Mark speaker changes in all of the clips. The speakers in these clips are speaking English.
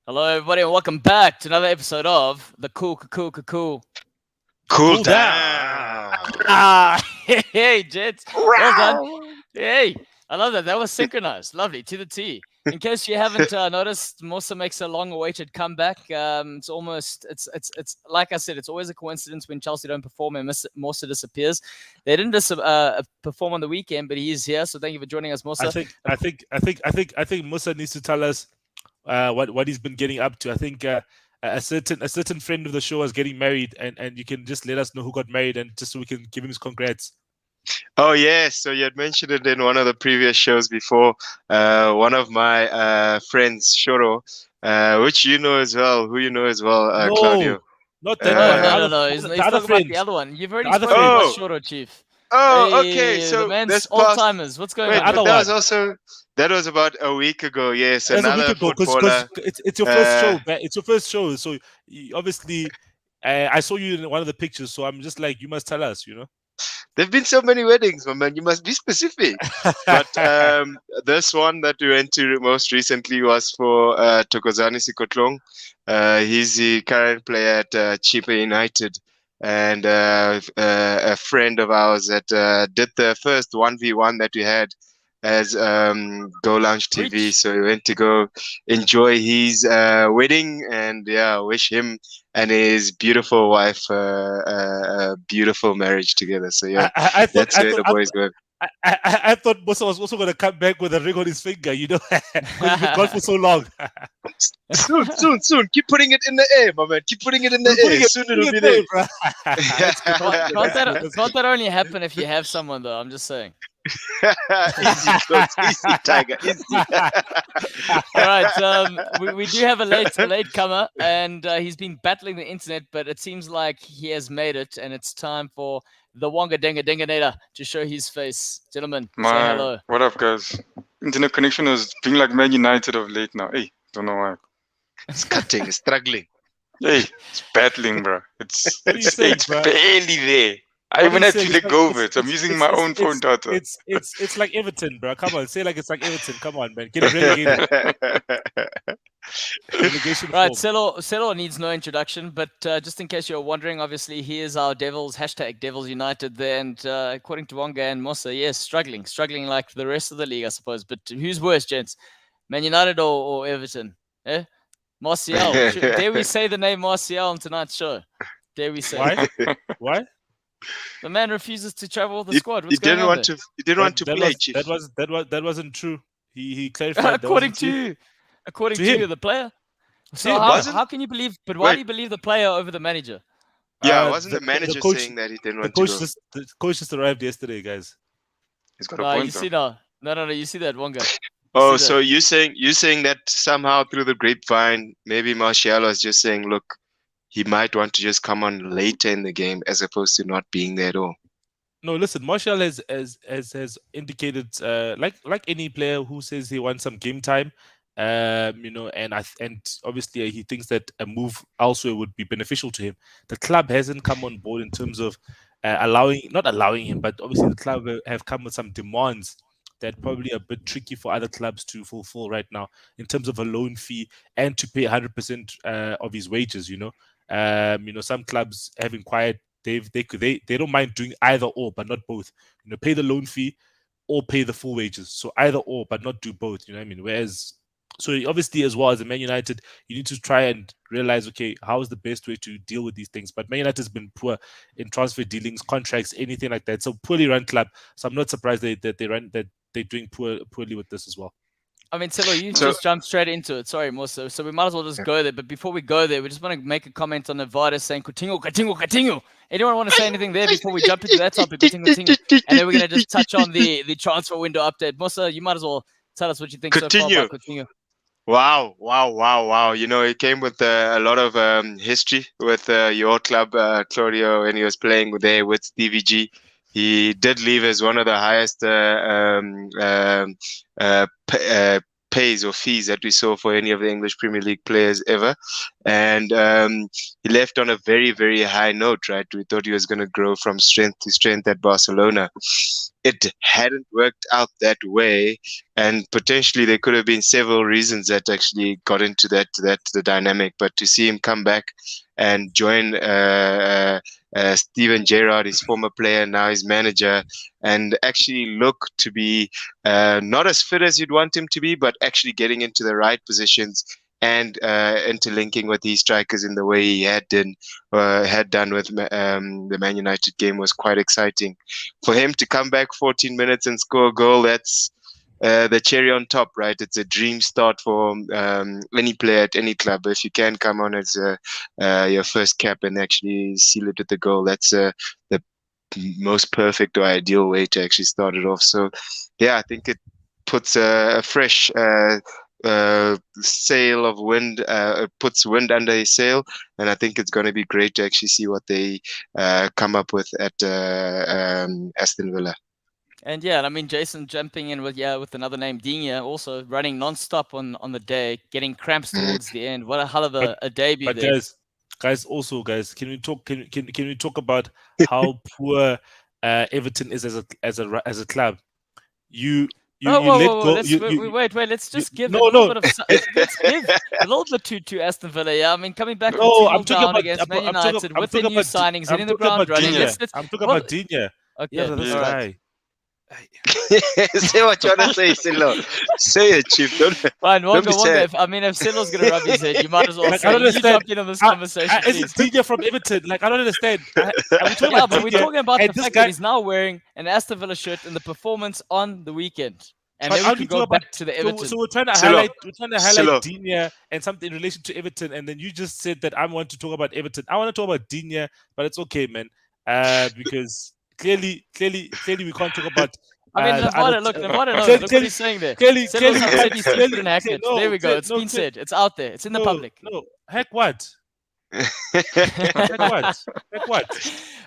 Speaker 1: Hello, everybody, and welcome back to another episode of the Cool.
Speaker 2: Cool
Speaker 3: Cool
Speaker 2: down.
Speaker 3: down.
Speaker 1: Hey, Jets, well done. Hey, I love that. That was synchronized. Lovely to the T. In case you haven't noticed, Musa makes a long-awaited comeback. It's like I said, it's always a coincidence when Chelsea don't perform and Musa disappears. They didn't perform on the weekend, but he is here. So thank you for joining us, Musa.
Speaker 3: I think Musa needs to tell us what he's been getting up to. I think a certain friend of the show is getting married, and you can just let us know who got married, and just so we can give him his congrats.
Speaker 2: Oh yes, so you had mentioned it in one of the previous shows before. One of my friends, Shoro, which you know as well, who you know as well,
Speaker 3: No,
Speaker 2: Claudio.
Speaker 3: not that
Speaker 1: No.
Speaker 3: one.
Speaker 1: He's
Speaker 3: The
Speaker 1: talking
Speaker 3: other
Speaker 1: about
Speaker 3: friend.
Speaker 1: the other one. You've already
Speaker 3: The other
Speaker 1: spoken about
Speaker 2: friend.
Speaker 1: Shoro, Chief.
Speaker 2: Oh, okay.
Speaker 1: Hey,
Speaker 2: So
Speaker 1: the man's
Speaker 2: this
Speaker 1: old
Speaker 2: past
Speaker 1: timers. What's going
Speaker 2: wait,
Speaker 1: on?
Speaker 2: but
Speaker 3: other
Speaker 2: that was
Speaker 3: one.
Speaker 2: also about a week ago. Yes,
Speaker 3: That's a week
Speaker 2: another
Speaker 3: ago, because
Speaker 2: footballer.
Speaker 3: it's your first show.
Speaker 2: Uh,
Speaker 3: It's your first show, so obviously, I saw you in one of the pictures. So I'm just like, you must tell us,
Speaker 2: There've been so many weddings, my man. You must be specific. But this one that we went to most recently was for Thokozani Sikotlong. He's the current player at Chipa United, and a friend of ours that did the first 1v1 that we had as Goalloungetv.
Speaker 1: Preach.
Speaker 2: So we went to go enjoy his wedding, and yeah, wish him and his beautiful wife a beautiful marriage together. So yeah,
Speaker 3: I thought
Speaker 2: that's where the boys go.
Speaker 3: I thought Musa was also going to come back with a ring on his finger, because he's been gone for so long.
Speaker 2: Soon. Keep putting it in the air, my man. Keep putting it in the
Speaker 3: We're
Speaker 2: air. Soon it'll be there.
Speaker 3: bro. That's good.
Speaker 1: Can't that only happen if you have someone, though? I'm just saying.
Speaker 2: Easy, Stokes. Easy, Tiger. Easy.
Speaker 1: All right, we do have a late comer, and he's been battling the internet, but it seems like he has made it, and it's time for the Wonga Denga Denganeda to show his face. Gentlemen, say hello.
Speaker 4: What up, guys? Internet connection is being like Man United of late now. Hey, don't know why.
Speaker 2: It's cutting, it's struggling.
Speaker 4: Hey, it's battling, bro. It's
Speaker 3: What are you saying,
Speaker 4: it's
Speaker 3: bro?
Speaker 4: barely there. I
Speaker 3: What
Speaker 4: even
Speaker 3: are
Speaker 4: had
Speaker 3: you
Speaker 4: to
Speaker 3: saying?
Speaker 4: let
Speaker 3: It's
Speaker 4: go
Speaker 3: like-
Speaker 4: of it. I'm
Speaker 3: it's-
Speaker 4: using
Speaker 3: it's-
Speaker 4: my own
Speaker 3: it's-
Speaker 4: phone data.
Speaker 3: It's like Everton, bro. Come on, say like it's like Everton. Come on, man. Get it relegated. Relegation
Speaker 1: Right,
Speaker 3: form.
Speaker 1: Celo needs no introduction, but just in case you're wondering, obviously he is our Devils, #Devils United there, and according to Wonga and Musa, yes, struggling like the rest of the league, I suppose. But who's worse, gents? Man United or Everton? Eh? Martial. Dare we say the name Martial on tonight's show? Dare we say?
Speaker 3: Why? Why?
Speaker 1: The man refuses to travel with the squad. What's
Speaker 2: He
Speaker 1: going
Speaker 2: didn't
Speaker 1: on
Speaker 2: want
Speaker 1: there?
Speaker 2: to. He didn't want to play, Chief.
Speaker 3: That wasn't true. He clarified.
Speaker 1: According
Speaker 3: that wasn't true.
Speaker 1: to according
Speaker 3: To
Speaker 1: to
Speaker 3: him.
Speaker 1: the player. So
Speaker 3: him,
Speaker 2: wasn't-
Speaker 1: how can you believe? But why
Speaker 2: Wait.
Speaker 1: do you believe the player over the manager?
Speaker 2: Yeah, wasn't the manager
Speaker 3: coach-
Speaker 2: saying that he didn't
Speaker 3: The
Speaker 2: want to
Speaker 3: coach
Speaker 2: go?
Speaker 3: the coach just arrived yesterday, guys.
Speaker 4: He's got a
Speaker 1: You
Speaker 4: point,
Speaker 1: see
Speaker 4: though.
Speaker 1: now. No. You see that Wonga.
Speaker 2: Oh,
Speaker 1: see
Speaker 2: so you saying that somehow through the grapevine, maybe Martial was just saying, look, he might want to just come on later in the game as opposed to not being there at all.
Speaker 3: No, listen, Martial has indicated, like any player who says he wants some game time, and obviously he thinks that a move elsewhere would be beneficial to him. The club hasn't come on board in terms of not allowing him, but obviously the club have come with some demands that probably are a bit tricky for other clubs to fulfill right now in terms of a loan fee and to pay 100% of his wages. Some clubs have inquired. They don't mind doing either or, but not both. Pay the loan fee or pay the full wages. So either or, but not do both. You know what I mean? Whereas, so obviously, as well as a Man United, you need to try and realize, okay, how is the best way to deal with these things? But Man United has been poor in transfer dealings, contracts, anything like that. So poorly run club. So I'm not surprised that they're doing poorly with this as well.
Speaker 1: I mean, Celo, you just jumped straight into it. Sorry, Musa. So we might as well just go there. But before we go there, we just want to make a comment on Nevada saying Coutinho. Anyone want to say anything there before we jump into that topic? Coutinho. And then we're going to just touch on the transfer window update. Musa, you might as well tell us what you think so far about Coutinho.
Speaker 2: Wow. He came with a lot of history with your club, Claudio, when he was playing there with Stevie G. He did leave as one of the highest pays or fees that we saw for any of the English Premier League players ever. And he left on a very, very high note, right? We thought he was going to grow from strength to strength at Barcelona. it hadn't worked out that way, and potentially there could have been several reasons that actually got into the dynamic. But to see him come back and join Steven Gerrard, his former player, now his manager, and actually look to be not as fit as you'd want him to be, but actually getting into the right positions and interlinking with these strikers in the way he had done with the Man United game was quite exciting. For him to come back 14 minutes and score a goal, that's the cherry on top, right? It's a dream start for any player at any club. If you can come on as your first cap and actually seal it with the goal, that's the most perfect or ideal way to actually start it off. So, yeah, I think it puts a fresh sail of wind, puts wind under his sail, and I think it's going to be great to actually see what they come up with at Aston Villa.
Speaker 1: And yeah, I mean, Jason jumping in with another name, Digne, also running non-stop on the day, getting cramps towards the end. What a hell of a debut
Speaker 3: But
Speaker 1: there.
Speaker 3: guys, can we talk? Can we talk about how poor Everton is as a club? You let go.
Speaker 1: Wait. Let's just give a little bit of let's give a little bit to Aston Villa. Yeah, I mean, coming back
Speaker 3: No,
Speaker 1: to
Speaker 3: I'm talking about
Speaker 1: against Man United with the new signings, hitting the ground running.
Speaker 3: I'm talking about Digne.
Speaker 1: Okay,
Speaker 3: Yeah, this guy.
Speaker 2: Say what you want to say, Silo. Say it, Chief.
Speaker 1: Fine, Wonga. I mean, if Silo's going to rub his head, you might as well
Speaker 3: Like,
Speaker 1: say,
Speaker 3: I don't
Speaker 1: you jump in on this conversation,
Speaker 3: Is it Digne from Everton? Like, I don't understand.
Speaker 1: But we're talking about the fact that he's now wearing an Aston Villa shirt in the performance on the weekend. And then we can go back to the Everton.
Speaker 3: So we're trying to highlight Digne and something in relation to Everton, and then you just said that I want to talk about Everton. I want to talk about Digne, but it's okay, man. Because clearly we can't talk about.
Speaker 1: I mean, Nevada, look what he's saying there.
Speaker 3: Clearly,
Speaker 1: said he's couldn't hack it. There we go. It's been said. It's out there. It's in the public.
Speaker 3: No, heck what? Heck what?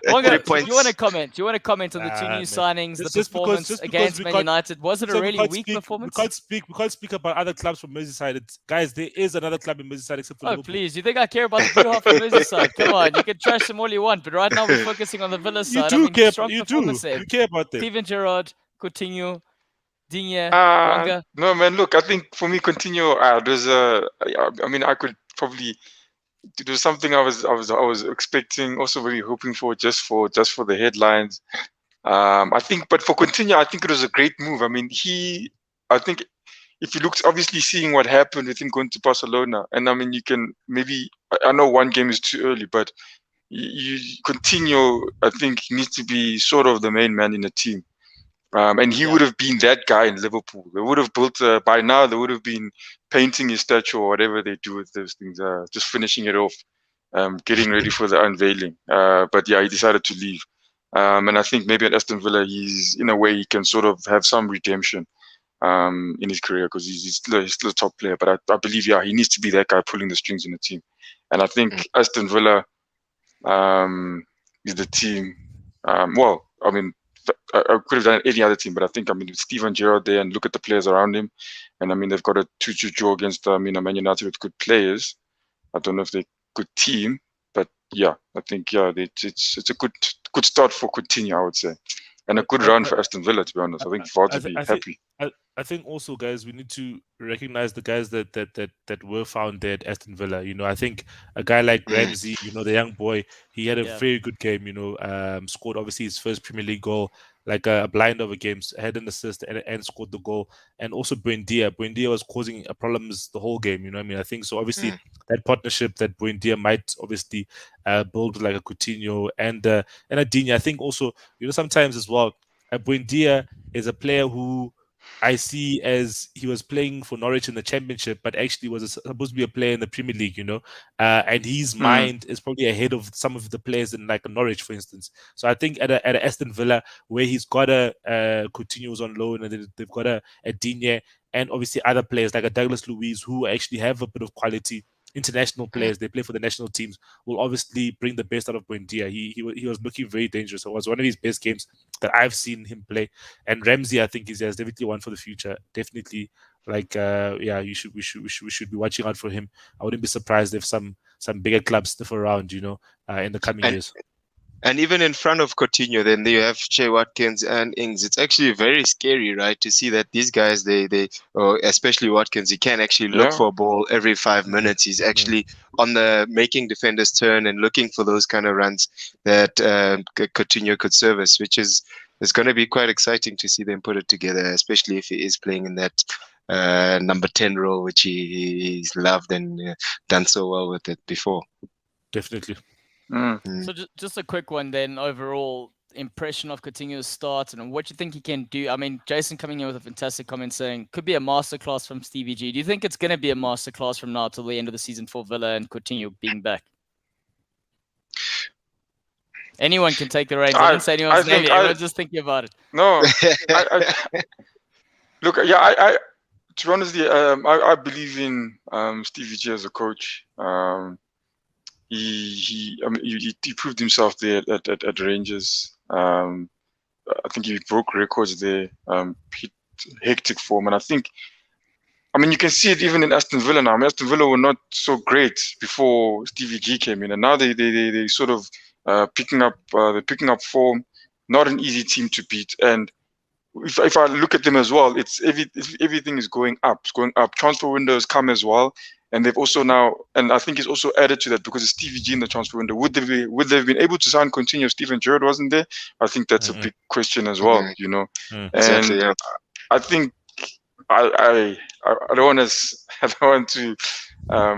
Speaker 1: Wonga, do you want to comment? Do you want to comment on the two new signings, the performance against Man United? Was it a really weak performance?
Speaker 3: We can't speak about other clubs from Merseyside. Guys, there is another club in Merseyside except for Liverpool.
Speaker 1: Please, you think I care about the blue half of Merseyside? Come on, you can trash them all you want, but right now we're focusing on the Villa side.
Speaker 3: You care about them.
Speaker 1: Steven Gerrard, Coutinho, Digne, Wonga.
Speaker 4: No, man. Look, I think for me, Coutinho. I could probably. There's something I was expecting, also really hoping for, just for the headlines. I think, but for Coutinho, I think it was a great move. I mean, I think if you look, obviously seeing what happened with him going to Barcelona, and I mean, you can maybe, I know one game is too early, but Coutinho, I think, needs to be sort of the main man in the team. And he would have been that guy in Liverpool. They would have built, by now, they would have been painting his statue or whatever they do with those things, just finishing it off, getting ready for the unveiling. But yeah, he decided to leave. And I think maybe at Aston Villa, in a way, he can sort of have some redemption in his career, because he's still a top player. But I believe, he needs to be that guy pulling the strings in the team. And I think Aston Villa is the team. I could have done any other team, but I think, with Steven Gerrard there, and look at the players around him, and they've got a 2-2 draw against Man United with good players. I don't know if they're a good team, but I think it's a good start for Coutinho, I would say, and a good run for Aston Villa, to be honest. I think Vard will be happy.
Speaker 3: I think also, guys, we need to recognize the guys that were found there at Aston Villa. I think a guy like Ramsey, the young boy, he had a very good game. Scored obviously his first Premier League goal, like a blind over games, had an assist and scored the goal. And also Buendia was causing problems the whole game. I think so. Obviously, that partnership that Buendia might obviously build with like a Coutinho and a Digne. I think also, sometimes as well, Buendia is a player who I see as he was playing for Norwich in the Championship, but actually was supposed to be a player in the Premier League, and his mind is probably ahead of some of the players in like Norwich, for instance. So I think at a Aston Villa, where he's got a Coutinho's on loan, and then they've got a Digne, and obviously other players like a Douglas Luiz, who actually have a bit of quality. International players, they play for the national teams, will obviously bring the best out of Buendia. He was looking very dangerous. It was one of his best games that I've seen him play. And Ramsey, I think, is definitely one for the future. Definitely, we should be watching out for him. I wouldn't be surprised if some bigger clubs sniff around, in the coming years.
Speaker 2: And even in front of Coutinho, then you have Shea Watkins and Ings. It's actually very scary, right, to see that these guys, or especially Watkins, he can actually look for a ball every 5 minutes. He's actually on the making defenders turn and looking for those kind of runs that Coutinho could service, which is going to be quite exciting to see them put it together, especially if he is playing in that number 10 role, which he's loved and done so well with it before.
Speaker 3: Definitely.
Speaker 1: So just a quick one then, overall impression of Coutinho's start and what you think he can do. I mean, Jason coming in with a fantastic comment saying could be a masterclass from Stevie G. Do you think it's going to be a masterclass from now till the end of the season for Villa and Coutinho being back? Anyone can take the reins. I didn't say anyone's name. Everyone's just thinking about it.
Speaker 4: No. Look, yeah, to be honest, I believe in Stevie G as a coach. He proved himself there at Rangers. I think he broke records there. Hectic form, and I think, you can see it even in Aston Villa now. Aston Villa were not so great before Stevie G came in, and now they sort of picking up form. Not an easy team to beat, and if I look at them as well, everything is going up. It's going up. Transfer windows come as well. And they've also now, and I think it's also added to that because it's Stevie G in the transfer window. Would they have been able to sign Coutinho if Steven Gerrard wasn't there? I think that's a big question as well,
Speaker 2: Exactly,
Speaker 4: And I think I don't want to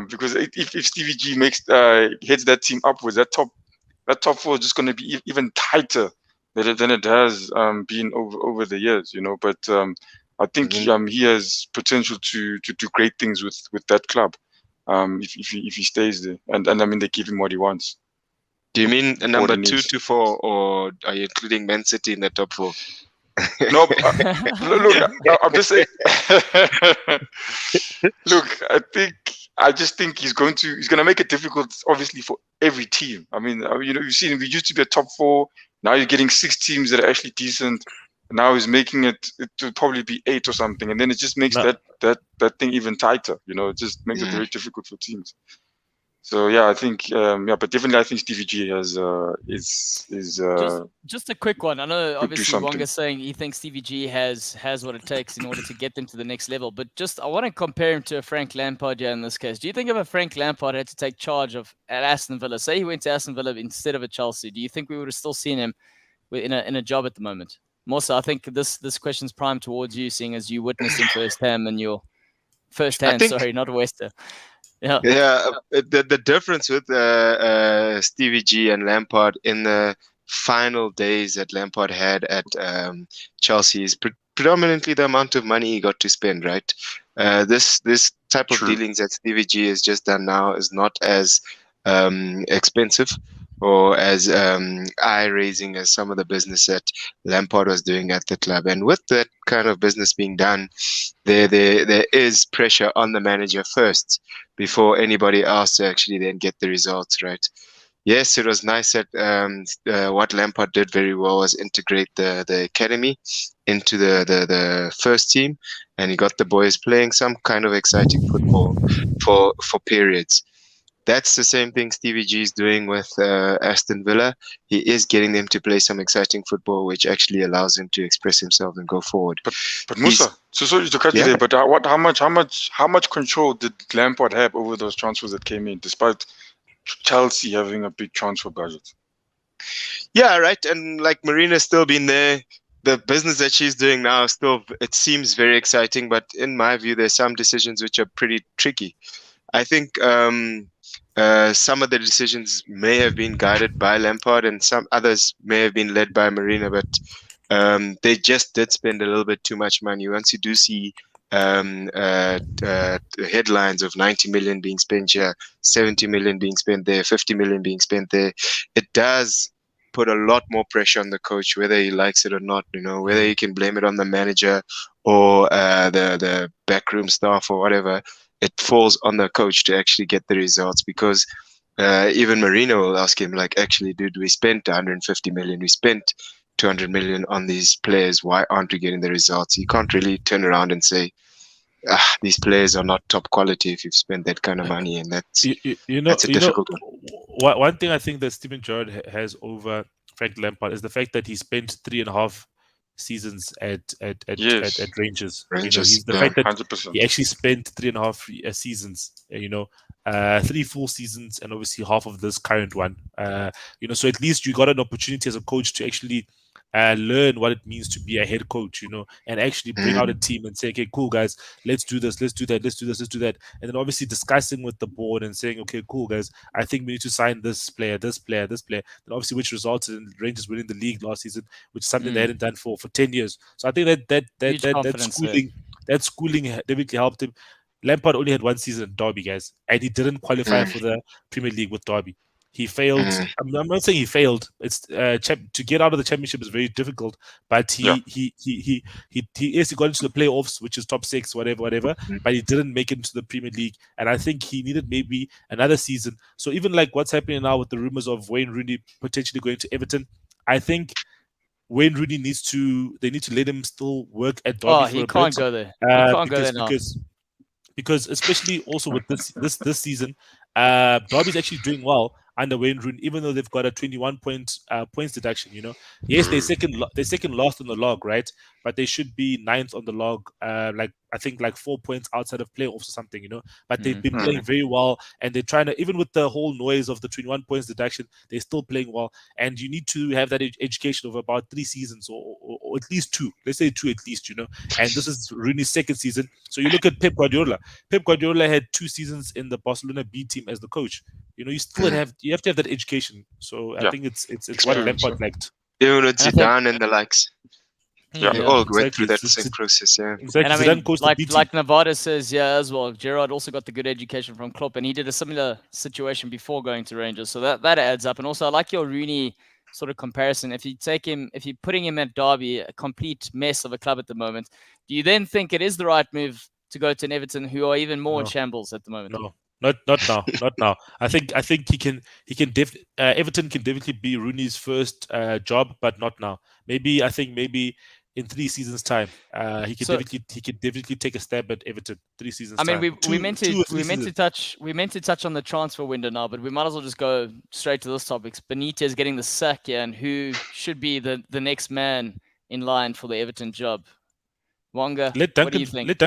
Speaker 4: because if Stevie G heads that team upwards, that top four is just going to be even tighter than it has been over the years, But I think he has potential to do great things with that club if he stays there, and they give him what he wants.
Speaker 2: Do you mean a number 2 to 4, or are you including Man City in the top 4?
Speaker 4: No, look, I'm just saying. Look, I just think he's going to make it difficult, obviously, for every team. You've seen we used to be a top 4. Now you're getting 6 teams that are actually decent. Now he's making it to probably be 8 or something, and then it just makes that thing even tighter. It just makes it very difficult for teams. So yeah, I think but definitely I think Stevie G has is
Speaker 1: just a quick one. I know obviously Wonga's saying he thinks Stevie G has what it takes in order to get them to the next level, but just I want to compare him to a Frank Lampard here in this case. Do you think if a Frank Lampard had to take charge at Aston Villa, say he went to Aston Villa instead of a Chelsea, do you think we would have still seen him in a job at the moment? Mosa, I think this question's primed towards you, seeing as you witnessed him firsthand and your sorry, not Wester. Yeah.
Speaker 2: The difference with Stevie G and Lampard in the final days that Lampard had at Chelsea is predominantly the amount of money he got to spend, right? This type of dealings that Stevie G has just done now is not as expensive or as eye-raising as some of the business that Lampard was doing at the club. And with that kind of business being done, there is pressure on the manager first before anybody else to actually then get the results, right? Yes, it was nice that what Lampard did very well was integrate the academy into the first team, and he got the boys playing some kind of exciting football for periods. That's the same thing Stevie G is doing with Aston Villa. He is getting them to play some exciting football, which actually allows him to express himself and go forward.
Speaker 4: But Musa, so sorry to cut you there, but how much control did Lampard have over those transfers that came in, despite Chelsea having a big transfer budget?
Speaker 2: Yeah, right. And like Marina's still been there. The business that she's doing now still, it seems very exciting, but in my view, there's some decisions which are pretty tricky. I think some of the decisions may have been guided by Lampard and some others may have been led by Marina, but they just did spend a little bit too much money. Once you do see headlines of 90 million being spent here, 70 million being spent there, 50 million being spent there, it does put a lot more pressure on the coach, whether he likes it or not, whether you can blame it on the manager or the backroom staff or whatever. It falls on the coach to actually get the results, because even Marino will ask him, like, actually, dude, we spent 150 million, we spent 200 million on these players. Why aren't we getting the results? You can't really turn around and say, these players are not top quality if you've spent that kind of money, and that's that's a difficult one.
Speaker 3: One thing I think that Steven Gerrard has over Frank Lampard is the fact that he spent 3.5 seasons at Rangers. You know, he's the fact that
Speaker 4: 100%.
Speaker 3: he actually spent 3.5 seasons. 3 full seasons, and obviously half of this current one. You know, so at least you got an opportunity as a coach to actually learn what it means to be a head coach, you know, and actually bring out a team and say, okay, cool guys, let's do this, let's do that, let's do this, let's do that. And then obviously discussing with the board and saying, okay, cool guys, I think we need to sign this player, this player, this player. And obviously which resulted in Rangers winning the league last season, which is something they hadn't done for 10 years. So I think that schooling definitely helped him. Lampard only had 1 season at Derby, guys, and he didn't qualify for the Premier League with Derby. He failed. I'm not saying he failed. It's to get out of the championship is very difficult. But he got into the playoffs, which is top 6, whatever. But he didn't make it into the Premier League, and I think he needed maybe another season. So even like what's happening now with the rumors of Wayne Rooney potentially going to Everton, I think Wayne Rooney needs to let him still work at Derby.
Speaker 1: Oh, he can't go there. He can't go there now.
Speaker 3: Because especially also with this season, Derby's actually doing well under Wayne Rooney, even though they've got a 21 points deduction. You know, yes, they're second last on the log, right? But they should be 9th on the log, I think 4 points outside of playoffs or something, you know. But they've been playing very well, and they're trying to, even with the whole noise of the 21 points deduction, they're still playing well. And you need to have that education of about 3 seasons or at least 2. Let's say 2 at least, you know. And this is Rooney's 2nd season. So you look at Pep Guardiola. Pep Guardiola had 2 seasons in the Barcelona B team as the coach. You know, you have to have that education. So I think it's what Lampard liked.
Speaker 2: Even with Zidane and the likes. They all went through that same process,
Speaker 3: Exactly.
Speaker 1: And I mean, like Nevada says, as well, Gerrard also got the good education from Klopp, and he did a similar situation before going to Rangers. So that adds up. And also, I like your Rooney sort of comparison. If you're putting him at Derby, a complete mess of a club at the moment, do you then think it is the right move to go to an Everton, who are even more in shambles at the moment?
Speaker 3: No. Not now. I think Everton can definitely be Rooney's first job, but not now. Maybe in 3 seasons' time, he can definitely take a stab at Everton. 3 seasons.
Speaker 1: I mean,
Speaker 3: time.
Speaker 1: we meant to touch on the transfer window now, but we might as well just go straight to this topic. Benitez getting the sack here, and who should be the next man in line for the Everton job? Wonga, what do you think?
Speaker 3: Let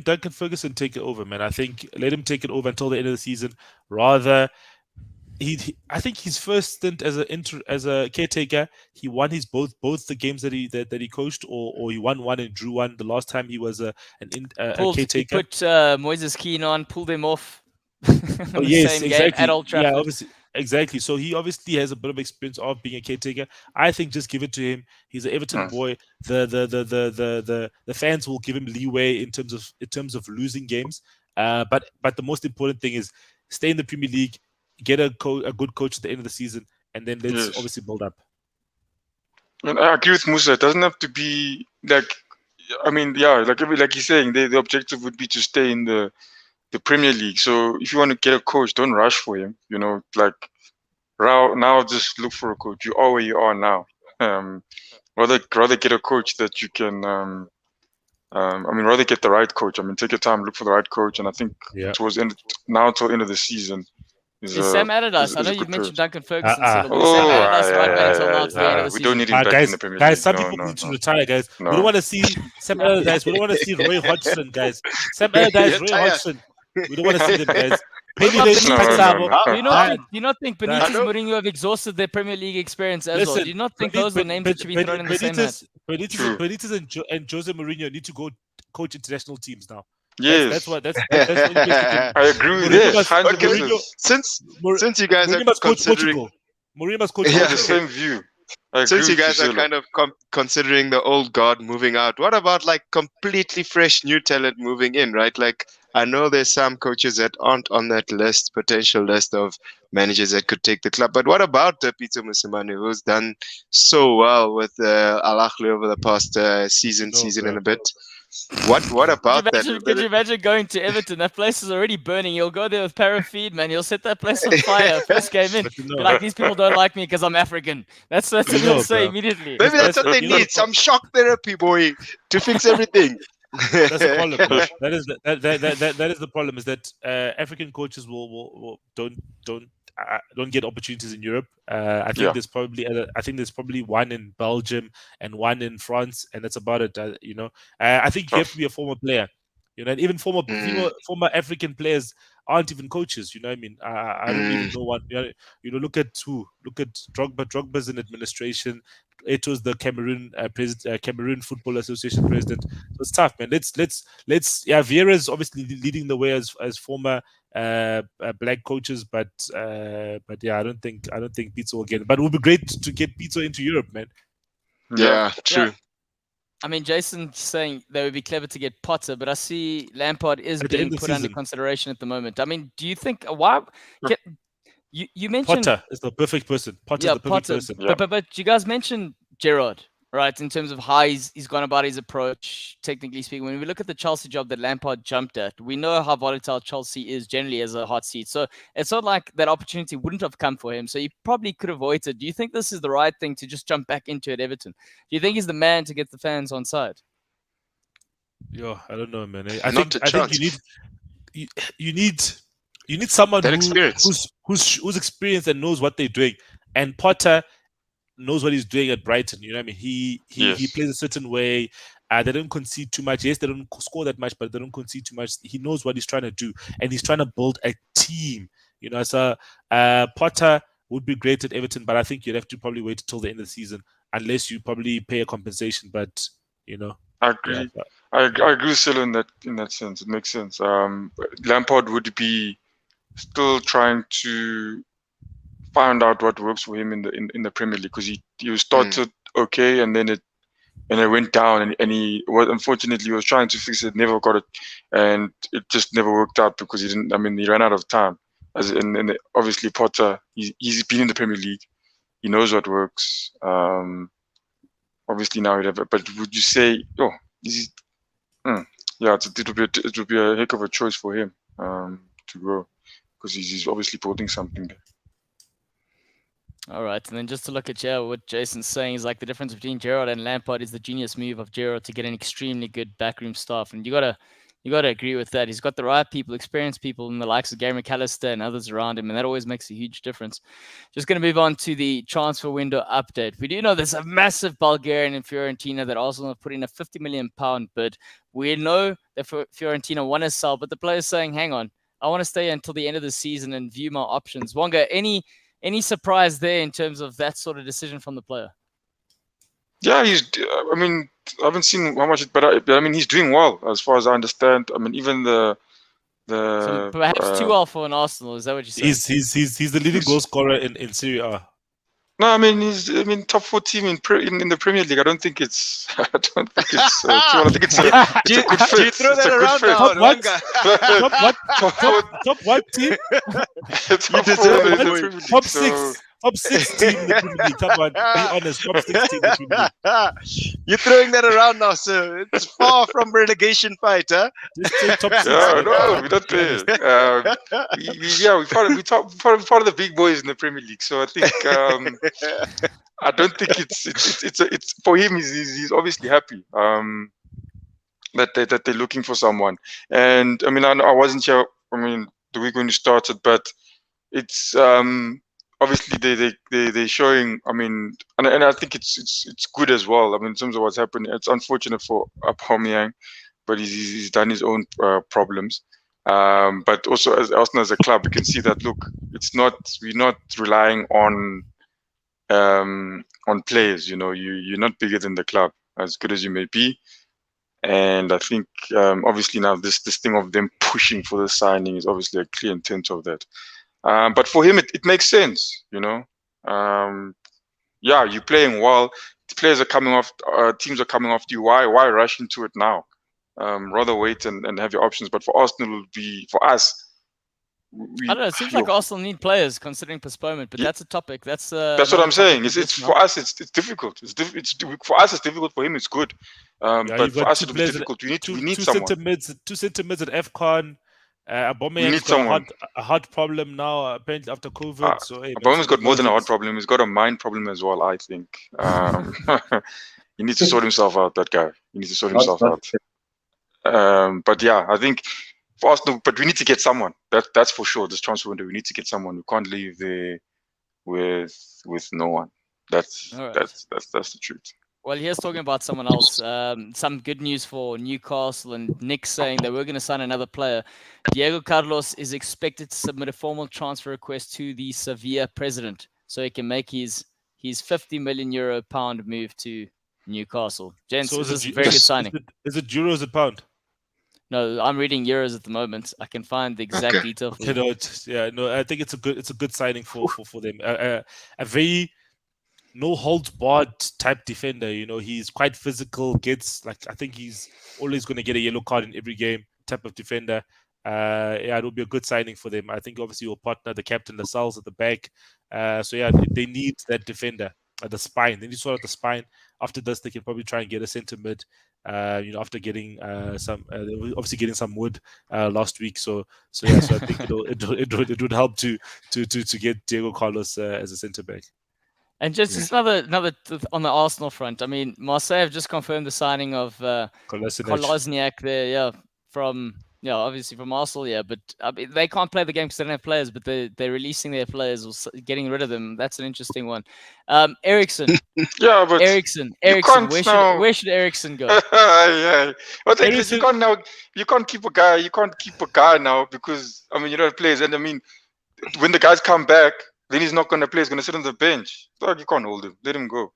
Speaker 3: Duncan Ferguson take it over, man. I think let him take it over until the end of the season. Rather, I think his first stint as a caretaker, he won his both the games that he coached, or he won 1 and drew 1. The last time he was a caretaker. He
Speaker 1: put Moises Keane on, pulled him off.
Speaker 3: Yes,
Speaker 1: same
Speaker 3: exactly.
Speaker 1: Game at Old Trafford.
Speaker 3: Yeah, obviously. Exactly. So he obviously has a bit of experience of being a caretaker. I think just give it to him. He's an Everton boy. The fans will give him leeway in terms of losing games. But the most important thing is stay in the Premier League, get a good coach at the end of the season, and then let's obviously build up.
Speaker 4: And I agree with Musa. It doesn't have to be like he's saying, the objective would be to stay in the Premier League. So if you want to get a coach, don't rush for him. You know, like now just look for a coach. You are where you are now. Rather get a coach that you can. Rather get the right coach. I mean, take your time, look for the right coach, and I think towards now till end of the season.
Speaker 1: Is Sam Allardyce? I know you've mentioned Duncan Ferguson. Sam Allardyce
Speaker 4: we don't need him back in the Premier League.
Speaker 3: Guys, some people need to retire, guys. We don't want to see Sam Allardyce. We don't want to see Roy Hodgson, guys. Sam Allardyce, Roy Hodgson. We don't want to see them, guys.
Speaker 1: Do you not think Benitez and Mourinho have exhausted their Premier League experience as well? Do you not think those are names that should be thrown in the same hat?
Speaker 3: Benitez and Jose Mourinho need to go coach international teams now.
Speaker 4: Yes,
Speaker 3: that's what I
Speaker 4: agree with this.
Speaker 2: Okay, since you guys are considering,
Speaker 3: Mourinho must coach
Speaker 4: the same view.
Speaker 2: Since you guys are kind of considering the old guard moving out, what about like completely fresh new talent moving in, right? Like I know there's some coaches that aren't on that potential list of managers that could take the club. But what about Peter Mosimane, who's done so well with Al Ahly over the past season and a bit? What about that?
Speaker 1: Could you imagine going to Everton? That place is already burning. You'll go there with paraffin, man. You'll set that place on fire. First game in. Like, these people don't like me because I'm African. That's what they'll say immediately.
Speaker 2: Maybe that's what they need. Some shock therapy, boy, to fix everything.
Speaker 3: That's the problem. That is that is the problem. Is that African coaches will don't get opportunities in Europe. I think there's probably one in Belgium and one in France, and that's about it. I think you have to be a former player. And even former African players aren't even coaches. You know what I mean? I don't even know what. Look at Drogba. Drogba's in administration. It was the Cameroon Cameroon Football Association president. So it's tough, man. Let's. Vieira's obviously leading the way as former black coaches, but yeah, I don't think Pizza will get it. But it would be great to get Pizza into Europe, man.
Speaker 2: Yeah, true.
Speaker 1: Yeah. I mean, Jason's saying they would be clever to get Potter, but I see Lampard is being put under consideration at the moment. I mean, do you think you mentioned
Speaker 3: Potter is the perfect person? Potter's the perfect person.
Speaker 1: Yeah. But you guys mentioned Gerrard, right? In terms of how he's gone about his approach, technically speaking. When we look at the Chelsea job that Lampard jumped at, we know how volatile Chelsea is generally as a hot seat. So it's not like that opportunity wouldn't have come for him. So he probably could have waited. Do you think this is the right thing to just jump back into at Everton? Do you think he's the man to get the fans on side?
Speaker 3: Yeah, I don't know, man. I think you need someone who's experienced and knows what they're doing. And Potter knows what he's doing at Brighton. You know what I mean? He plays a certain way. They don't concede too much. Yes, they don't score that much, but they don't concede too much. He knows what he's trying to do, and he's trying to build a team. So Potter would be great at Everton, but I think you'd have to probably wait until the end of the season, unless you probably pay a compensation. But
Speaker 4: I agree. Yeah, I agree with Silo in that sense. It makes sense. Lampard would be still trying to find out what works for him in the Premier League, because he started okay, and then it went down, and he unfortunately was trying to fix it, never got it, and it just never worked out because he didn't. I mean, he ran out of time. And obviously Potter, he's been in the Premier League, he knows what works. Obviously now, but would you say, it would be a heck of a choice for him to grow, because he's obviously building something there.
Speaker 1: All right, and then just to look at what Jason's saying is like the difference between Gerrard and Lampard is the genius move of Gerrard to get an extremely good backroom staff, and you gotta agree with that. He's got the right people, experienced people, and the likes of Gary McAllister and others around him, and that always makes a huge difference. Just going to move on to the transfer window update. We do know there's a massive Bulgarian in Fiorentina that Arsenal have put in a £50 million bid. We know that Fiorentina want to sell, but the player's saying, hang on, I want to stay until the end of the season and view my options. Wonga, any surprise there in terms of that sort of decision from the player?
Speaker 4: Yeah, I mean, I haven't seen how much, but I mean, he's doing well as far as I understand. I mean, even so
Speaker 1: perhaps too well for an Arsenal. Is that what you're saying?
Speaker 3: He's the leading goal scorer in Serie A.
Speaker 4: No, I mean top 4 team in the Premier League. I don't think it's. I think it's a good fit.
Speaker 2: Do you throw that around now?
Speaker 3: Top what team? Top 6. Top 6 team in the Premier League. Come on, be honest. Top 6 team in the Premier League.
Speaker 2: You're throwing that around now, sir. It's far from relegation fight, huh?
Speaker 3: Just say top 6.
Speaker 4: Yeah, no, we're not there. We're part of the big boys in the Premier League. So I think I don't think it's for him. He's obviously happy that they're looking for someone. And I mean, I wasn't sure. I mean, the week when you started, but it's obviously they're showing. I mean, and I think it's good as well. I mean, in terms of what's happening, it's unfortunate for Aubameyang, but he's done his own problems. But also as Arsenal as a club, you can see that we're not relying on players. You're not bigger than the club, as good as you may be. And I think obviously now this thing of them pushing for the signing is obviously a clear intent of that. But for him, it makes sense, you're playing well. The players are coming off, teams are coming off you. Why rush into it now? Rather wait and have your options. But for Arsenal, for us.
Speaker 3: I
Speaker 1: don't know. It seems like Arsenal need players considering postponement, but that's a topic. That's
Speaker 4: what I'm saying. It's for us. It's difficult. For us. It's difficult. For him, it's good. But for us, it'll be difficult. We need someone.
Speaker 3: Two centre mids at Afcon. Aubameyang's got a heart problem now, apparently after COVID.
Speaker 4: Aubameyang's got more than a heart problem. He's got a mind problem as well, I think. He needs to sort himself out, that guy. He needs to sort himself out. But yeah, I think for Arsenal, but we need to get someone. That's for sure. This transfer window, we need to get someone. We can't leave there with no one. That's the truth.
Speaker 1: Well, here's talking about someone else. Some good news for Newcastle, and Nick saying that we're going to sign another player. Diego Carlos is expected to submit a formal transfer request to the Sevilla president so he can make his €50 million move to Newcastle. Gents, so is this a very good signing?
Speaker 3: Is it euros a pound?
Speaker 1: No, I'm reading euros at the moment. I can find the exact detail. For
Speaker 3: no, I think it's a good signing for them. A very no holds barred type defender. He's quite physical. I think he's always going to get a yellow card in every game. Type of defender. It'll be a good signing for them. I think obviously your partner, the captain, Lascelles at the back. They need that defender at the spine. They need to sort out the spine. After this, they can probably try and get a centre mid. After getting obviously getting some wood last week. So I think it would help to get Diego Carlos as a centre back.
Speaker 1: And just another on the Arsenal front. I mean, Marseille have just confirmed the signing of Kolasinac there, obviously from Arsenal, but I mean, they can't play the game because they don't have players, but they're releasing their players or getting rid of them. That's an interesting one. Ericsson.
Speaker 4: Yeah, but
Speaker 1: Ericsson. Where should Ericsson go?
Speaker 4: Yeah. But you can't keep a guy. You can't keep a guy now because you don't have players, and when the guys come back, then he's not going to play. He's going to sit on the bench. So you can't hold him. Let him go.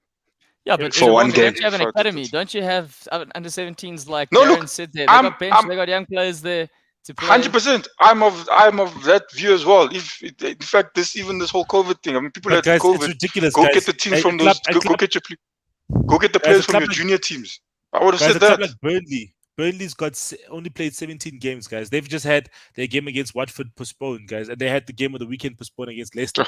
Speaker 1: Yeah, but
Speaker 2: for one game,
Speaker 1: don't you have an academy? Don't you have under 17s like Darren said there? They got bench. They got young players there to play.
Speaker 4: 100%. I'm of that view as well. In fact, this whole COVID thing. People had COVID.
Speaker 3: It's ridiculous.
Speaker 4: Go get the teams from those. Go get the players from your junior teams. I would have said that.
Speaker 3: Like Burnley's only played 17 games, guys. They've just had their game against Watford postponed, guys, and they had the game of the weekend postponed against Leicester.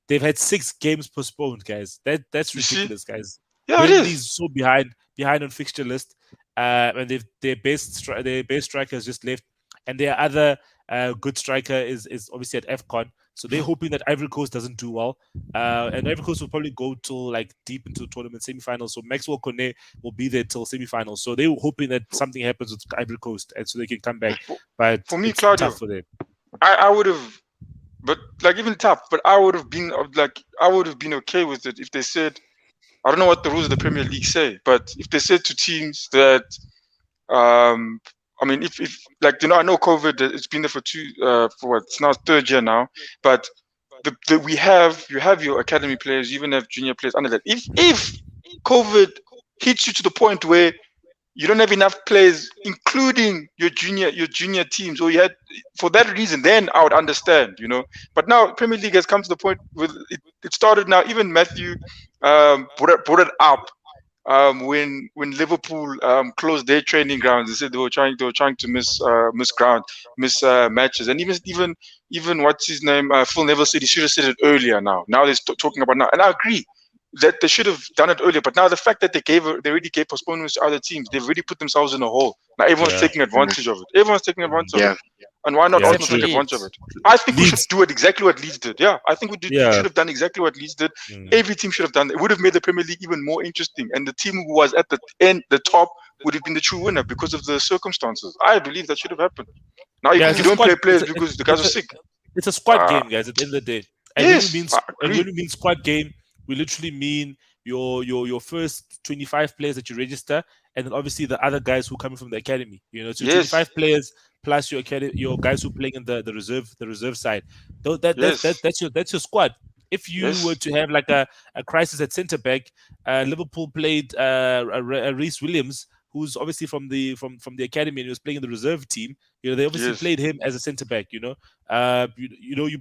Speaker 3: They've had 6 games postponed, guys. That's ridiculous, guys.
Speaker 4: Yeah,
Speaker 3: Burnley's so behind on fixture list, and their best striker has just left, and their other good striker is obviously at Afcon. So they're hoping that Ivory Coast doesn't do well, and Ivory Coast will probably go till like deep into the tournament semi-finals. So Maxwell Kone will be there till semi-finals. So they're hoping that something happens with Ivory Coast, and so they can come back. But
Speaker 4: for me, Claudio,
Speaker 3: tough for them.
Speaker 4: I would have, but even tough. But I would have been okay with it if they said, I don't know what the rules of the Premier League say, but if they said to teams that, if I know COVID, it's been there for it's now 3rd year now, but you have your academy players, you even have junior players under that. If COVID hits you to the point where you don't have enough players, including your junior teams, or you had for that reason, then I would understand, But now Premier League has come to the point with it started now. Even Matthew brought it up when Liverpool closed their training grounds. They said they were trying to miss matches, and even what's his name, Phil Neville said he should have said it earlier. Now they're talking about now, and I agree that they should have done it earlier. But now the fact that they already gave postponements to other teams, they've already put themselves in a hole. Now everyone's taking advantage of it. Everyone's taking advantage of it. And why not also take advantage of it? I think we should do it exactly what Leeds did. Yeah, I think we should have done exactly what Leeds did. Every team should have done it. It would have made the Premier League even more interesting. And the team who was at the top, would have been the true winner because of the circumstances. I believe that should have happened. Now you don't play players because the guys are sick.
Speaker 3: It's a squad game, guys, at the end of the day. And when you mean squad game, we literally mean your first 25 players that you register, and then obviously the other guys who are coming from the academy. So 25 players plus your guys who are playing in the reserve side. That's your squad. If you were to have like a crisis at centre back, Liverpool played Reece Williams, who's obviously from the academy and he was playing in the reserve team. They obviously played him as a centre back. You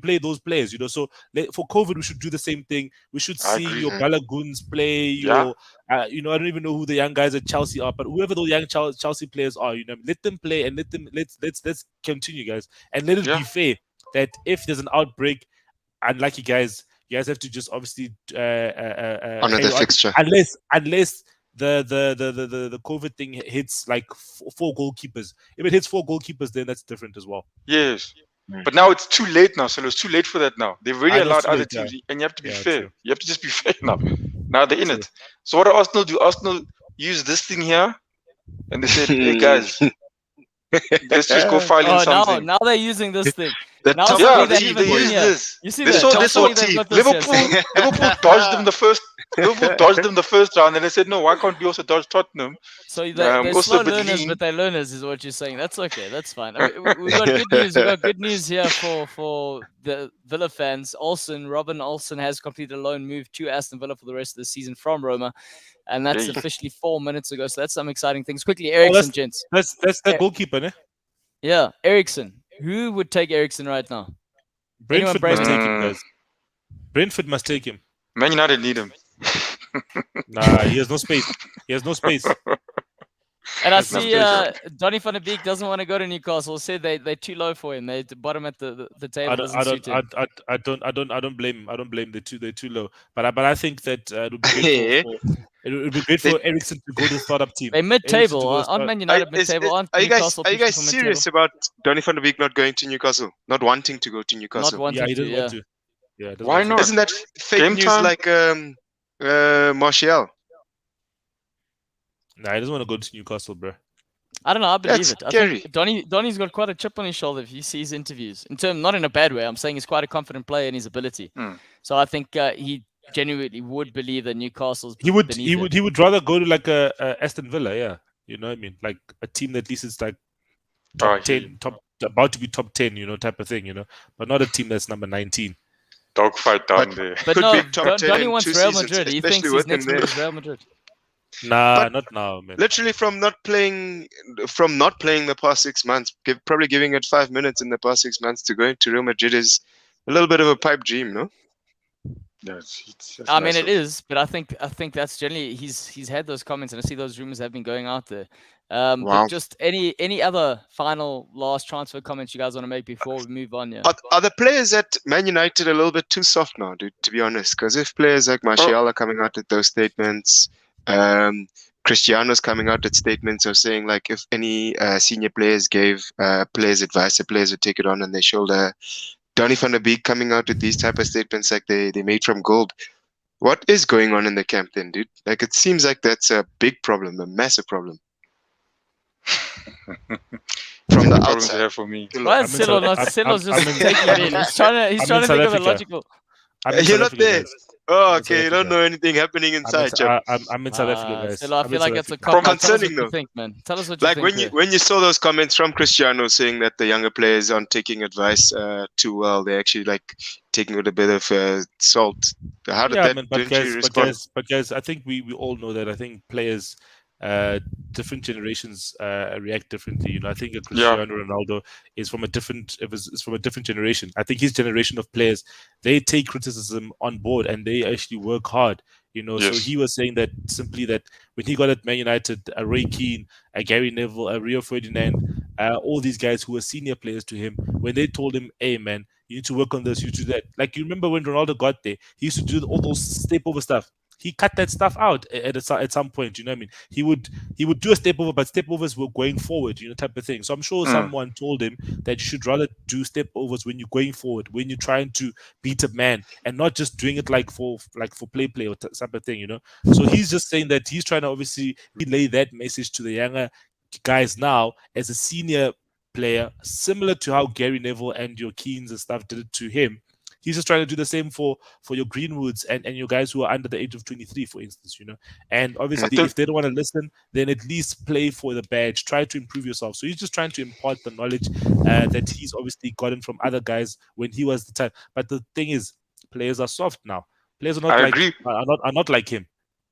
Speaker 3: play those players. So for COVID, we should do the same thing. We should see your Balaguns play. I don't even know who the young guys at Chelsea are, but whoever those young Chelsea players are, let them play and let's continue, guys, and let it be fair that if there's an outbreak, unlucky guys, you guys have to just obviously
Speaker 2: honor the fixture,
Speaker 3: unless the COVID thing hits like 4 goalkeepers. If it hits 4 goalkeepers, then that's different as well.
Speaker 4: Yes. But now it's too late now, so it's too late for that now. They've already allowed other teams, and you have to be fair. True. You have to just be fair now. Now they're in it. So what do Arsenal do? Arsenal use this thing here, and they said, hey guys, Let's just go file in
Speaker 1: Oh,
Speaker 4: something.
Speaker 1: now they're using this thing.
Speaker 2: The
Speaker 1: Now
Speaker 2: top
Speaker 1: something
Speaker 4: Yeah,
Speaker 1: they
Speaker 2: 14
Speaker 1: haven't
Speaker 4: they
Speaker 1: done
Speaker 4: use
Speaker 1: yet.
Speaker 4: this.
Speaker 1: You see
Speaker 4: They
Speaker 1: that?
Speaker 4: saw
Speaker 1: Top
Speaker 4: this
Speaker 1: 14
Speaker 4: one.
Speaker 1: they've got this year.
Speaker 4: Liverpool dodged them the first. Liverpool dodged them the first round, and they said, "No, why can't we also dodge Tottenham?"
Speaker 1: So they're
Speaker 4: Also,
Speaker 1: slow
Speaker 4: but
Speaker 1: learners,
Speaker 4: lean.
Speaker 1: but they're learners, is what you're saying. That's okay. That's fine. I mean, we got good news. We got good news here for the Villa fans. Robin Olsen has completed a loan move to Aston Villa for the rest of the season from Roma, and that's
Speaker 4: Yay.
Speaker 1: officially 4 minutes ago. So that's some exciting things. Quickly,
Speaker 3: Oh,
Speaker 1: Ericsson, gents.
Speaker 3: that's the goalkeeper, ne?
Speaker 1: Yeah, Ericsson. Who would take Ericsson right now? Anyone
Speaker 3: Brentford must
Speaker 1: brave
Speaker 3: take
Speaker 1: enough?
Speaker 3: him, guys. Brentford must take him.
Speaker 4: Man United need him.
Speaker 3: Nah, he has no space. He has no space.
Speaker 1: And I
Speaker 3: That's not
Speaker 1: see
Speaker 4: good.
Speaker 1: Donny van der Beek doesn't want to go to Newcastle. Said they're too low for him. They're at the bottom at the table. Doesn't suit him.
Speaker 3: I don't blame him. I don't blame him. They're too low. But I think that it would be great it would be great for Ericsson to go to the startup team.
Speaker 1: They're mid-table. Aren't Man United mid-table? Aren't
Speaker 2: Are you guys
Speaker 1: Newcastle pushing for
Speaker 2: serious
Speaker 1: mid-table?
Speaker 2: about Donny van der Beek not going to Newcastle? Not wanting to go to Newcastle?
Speaker 1: Not wanting
Speaker 3: Yeah, he
Speaker 1: to.
Speaker 3: doesn't want to. Yeah, doesn't
Speaker 4: Why
Speaker 3: want to.
Speaker 4: not?
Speaker 2: Isn't that fake
Speaker 4: Game
Speaker 2: news
Speaker 4: time?
Speaker 2: like Martial?
Speaker 3: Nah, he doesn't want to go to Newcastle, bro.
Speaker 1: I don't know. I believe
Speaker 2: That's
Speaker 1: it. I
Speaker 2: scary.
Speaker 1: think Donny's got quite a chip on his shoulder if you see his interviews. Not in a bad way. I'm saying he's quite a confident player in his ability. So I think he genuinely would believe that Newcastle's
Speaker 3: He would
Speaker 1: beneath him.
Speaker 3: he would rather go to like a Aston Villa, yeah. You know what I mean? Like a team that at least is like top 10, about to be top 10, type of thing, but not a team that's number 19.
Speaker 4: Dogfight down there.
Speaker 1: But
Speaker 2: Could
Speaker 1: no,
Speaker 2: be top 10
Speaker 1: Donny
Speaker 2: in
Speaker 1: wants
Speaker 2: 2
Speaker 1: Real
Speaker 2: seasons,
Speaker 1: Madrid. He
Speaker 2: especially
Speaker 1: thinks his
Speaker 2: with
Speaker 1: next
Speaker 2: him
Speaker 1: move
Speaker 2: there.
Speaker 1: is Real Madrid.
Speaker 3: Nah,
Speaker 2: But
Speaker 3: not now, man.
Speaker 2: Literally from not playing the past 6 months, probably giving it 5 minutes in the past 6 months to go into Real Madrid is a little bit of a pipe dream, no?
Speaker 4: Yeah, it's
Speaker 1: I mean,
Speaker 4: massive.
Speaker 1: it is, but I think that's generally he's had those comments, and I see those rumors have been going out there.
Speaker 2: Wow.
Speaker 1: But just any other final last transfer comments you guys want to make before we move on? Yeah.
Speaker 2: Are the players at Man United a little bit too soft now, dude, to be honest? Because if players like Martial are coming out with those statements, Cristiano's coming out with statements of saying, like, if any senior players gave players advice, the players would take it on their shoulder. Donny van der Beek coming out with these type of statements like they made from gold. What is going on in the camp then, dude? Like, it seems like that's a big problem, a massive problem. From the
Speaker 4: Problems
Speaker 2: outside.
Speaker 4: there for me.
Speaker 1: Why is Silo not? Silo's just taking it in. He's trying to
Speaker 3: South
Speaker 1: think of a
Speaker 3: Africa.
Speaker 1: logical.
Speaker 3: I'm in
Speaker 2: You're
Speaker 3: South
Speaker 2: not
Speaker 3: Africa,
Speaker 2: there.
Speaker 3: guys.
Speaker 2: Oh,
Speaker 3: I'm in South
Speaker 2: okay. You don't
Speaker 3: Africa.
Speaker 2: know anything happening inside, chap.
Speaker 3: I'm in South Africa, guys.
Speaker 1: Silo, I
Speaker 3: I'm in
Speaker 1: feel like
Speaker 3: South
Speaker 1: that's a
Speaker 3: Africa.
Speaker 1: cop out. Tell us what
Speaker 2: Concerning
Speaker 1: you
Speaker 2: though.
Speaker 1: think, man. Tell us what you
Speaker 2: Like
Speaker 1: think.
Speaker 2: when you saw those comments from Cristiano saying that the younger players aren't taking advice too well, they're actually like taking with a bit of salt. How did that?
Speaker 3: Man,
Speaker 2: Didn't you respond?
Speaker 3: but guys, I think we all know that. I think players, different generations react differently. I think Cristiano Ronaldo is from a different generation. I think his generation of players, they take criticism on board and they actually work hard. So he was saying that simply that when he got at Man United, Roy Keane, Gary Neville, Rio Ferdinand, all these guys who were senior players to him, when they told him, "Hey man, you need to work on this, you do that." Like, you remember when Ronaldo got there, he used to do all those step over stuff. He cut that stuff out at some point. You know what I mean? He would do a step over, but step overs were going forward, type of thing. So I'm sure someone told him that you should rather do step overs when you're going forward, when you're trying to beat a man, and not just doing it like for play or type of thing. So he's just saying that he's trying to obviously relay that message to the younger guys now as a senior player, similar to how Gary Neville and your Keanes and stuff did it to him. He's just trying to do the same for your Greenwoods and your guys who are under the age of 23, for instance, And obviously, if they don't want to listen, then at least play for the badge. Try to improve yourself. So he's just trying to impart the knowledge that he's obviously gotten from other guys when he was the time. But the thing is, players are soft now. Players are not like him.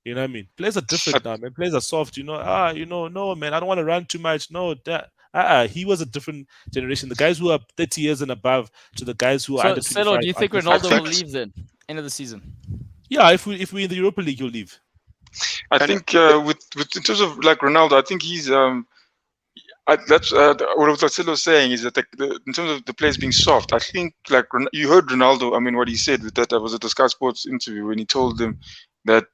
Speaker 3: You know what I mean? Players are different now, man. Players are soft. No, man, I don't want to run too much. No, he was a different generation. The guys who are 30 years and above to the guys who are under 25.
Speaker 1: Silo, do you think Ronaldo will leave then? End of the season?
Speaker 3: Yeah, if we're in the Europa League, he'll leave.
Speaker 4: I think with in terms of like Ronaldo, I think he's that's what Silo was saying is that in terms of the players being soft, I think like you heard Ronaldo. I mean, what he said with that was at the Sky Sports interview when he told them that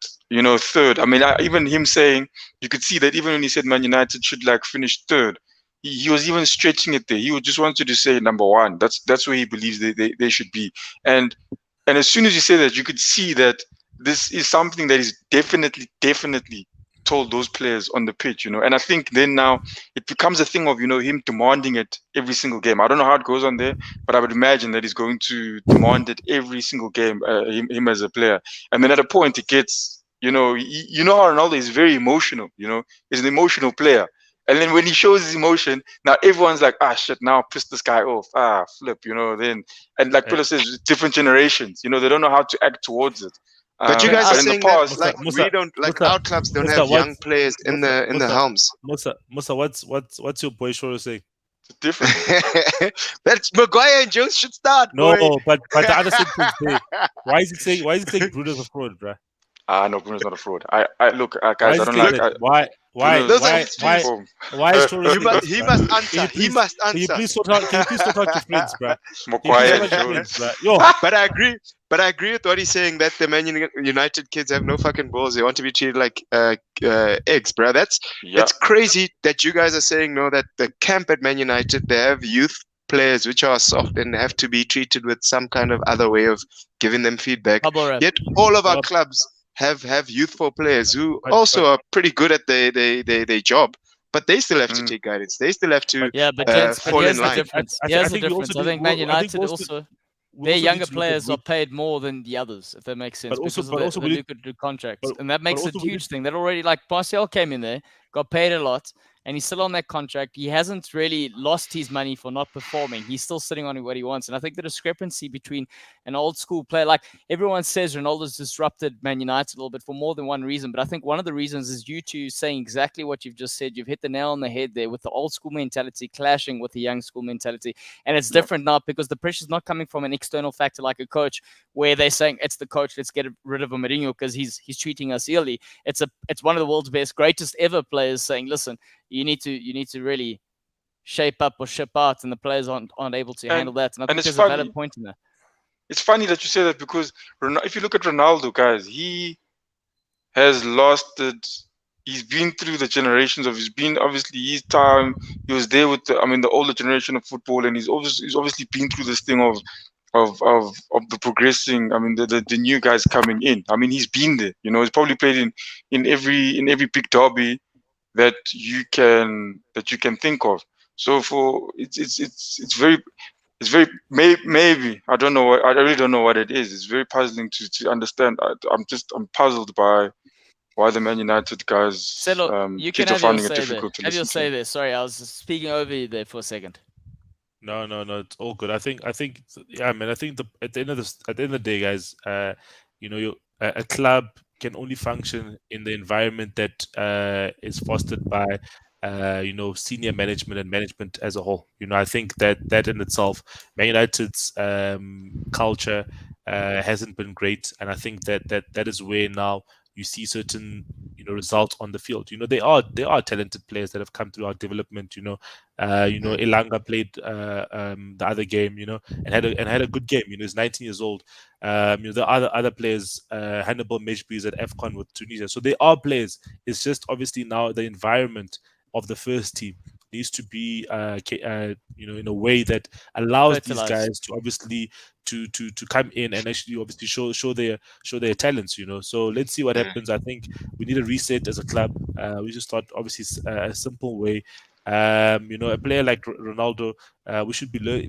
Speaker 4: third. I mean, even him saying, you could see that even when he said Man United should like finish third, he was even stretching it there. He just wanted to say number one. That's where he believes they should be. And as soon as you say that, you could see that this is something that is definitely told those players on the pitch, And I think then now it becomes a thing of, him demanding it every single game. I don't know how it goes on there, but I would imagine that he's going to demand it every single game, him as a player. And then at a point it gets, you know how Ronaldo is very emotional, he's an emotional player. And then when he shows his emotion, now everyone's like, shit, now piss this guy off. Flip, then. And like Pillow says, different generations, they don't know how to act towards it.
Speaker 2: But you guys are saying
Speaker 4: past,
Speaker 2: that we don't, like our clubs don't have young players in the helms.
Speaker 3: Musa, what's your boy Shoro saying?
Speaker 4: It's different.
Speaker 2: That's Maguire and Jones should start.
Speaker 3: No,
Speaker 2: boy.
Speaker 3: but the other sentence there. Why is he saying Bruno's a fraud, bro?
Speaker 4: No, Bruno's not a fraud. I look, guys, I don't like.
Speaker 3: Why is Shoro?
Speaker 2: He must answer. He must answer.
Speaker 3: Can you please sort out your friends, bro?
Speaker 4: Maguire and Jones.
Speaker 2: But I agree with what he's saying, that the Man United kids have no fucking balls. They want to be treated like eggs, bro. It's crazy that you guys are saying that the camp at Man United, they have youth players which are soft and have to be treated with some kind of other way of giving them feedback. Yet all of our clubs have youthful players who also are pretty good at their job. But they still have to take guidance. They still have to fall in line.
Speaker 1: Here's the difference. I think Man United also... Their younger players are paid more than the others, if that makes sense. But also the lucrative contracts. And that makes a huge thing. That already, like, Martial came in there, got paid a lot, and he's still on that contract. He hasn't really lost his money for not performing. He's still sitting on what he wants. And I think the discrepancy between an old school player, like everyone says Ronaldo's disrupted Man United a little bit for more than one reason. But I think one of the reasons is you two saying exactly what you've just said. You've hit the nail on the head there with the old school mentality clashing with the young school mentality. And it's different now because the pressure's not coming from an external factor like a coach where they're saying it's the coach, let's get rid of Mourinho because he's treating us illy. It's one of the world's best, greatest ever players saying, listen, you need to really shape up or ship out, and the players aren't able to handle that. And I think there's a valid point in that.
Speaker 4: It's funny that you say that because if you look at Ronaldo, guys, he has lost it. He's been through the generations of. He's been obviously his time. He was there with the older generation of football, and he's obviously been through this thing of the progressing. The new guys coming in. He's been there. He's probably played in every big derby that you can think of. So it's very maybe I don't know. I really don't know what it is. It's very puzzling to understand. I'm puzzled by why the Man United guys kids are finding it difficult to listen to.
Speaker 1: Have your say there. Sorry, I was speaking over you there for a second.
Speaker 3: No, it's all good. I think yeah, man. I think at the end of the day, guys, a club can only function in the environment that is fostered by senior management and management as a whole. I think that in itself, Man United's culture hasn't been great, and I think that is where now you see certain results on the field. They are talented players that have come through our development. Elanga played the other game, and had a good game. He's 19 years old. The other players, Hannibal Mejbri is at Afcon with Tunisia. So they are players. It's just obviously now the environment of the first team needs to be in a way that allows these guys to obviously to come in and actually obviously show their talents. So let's see what happens. I think we need a reset as a club. We just start obviously a simple way. A player like Ronaldo,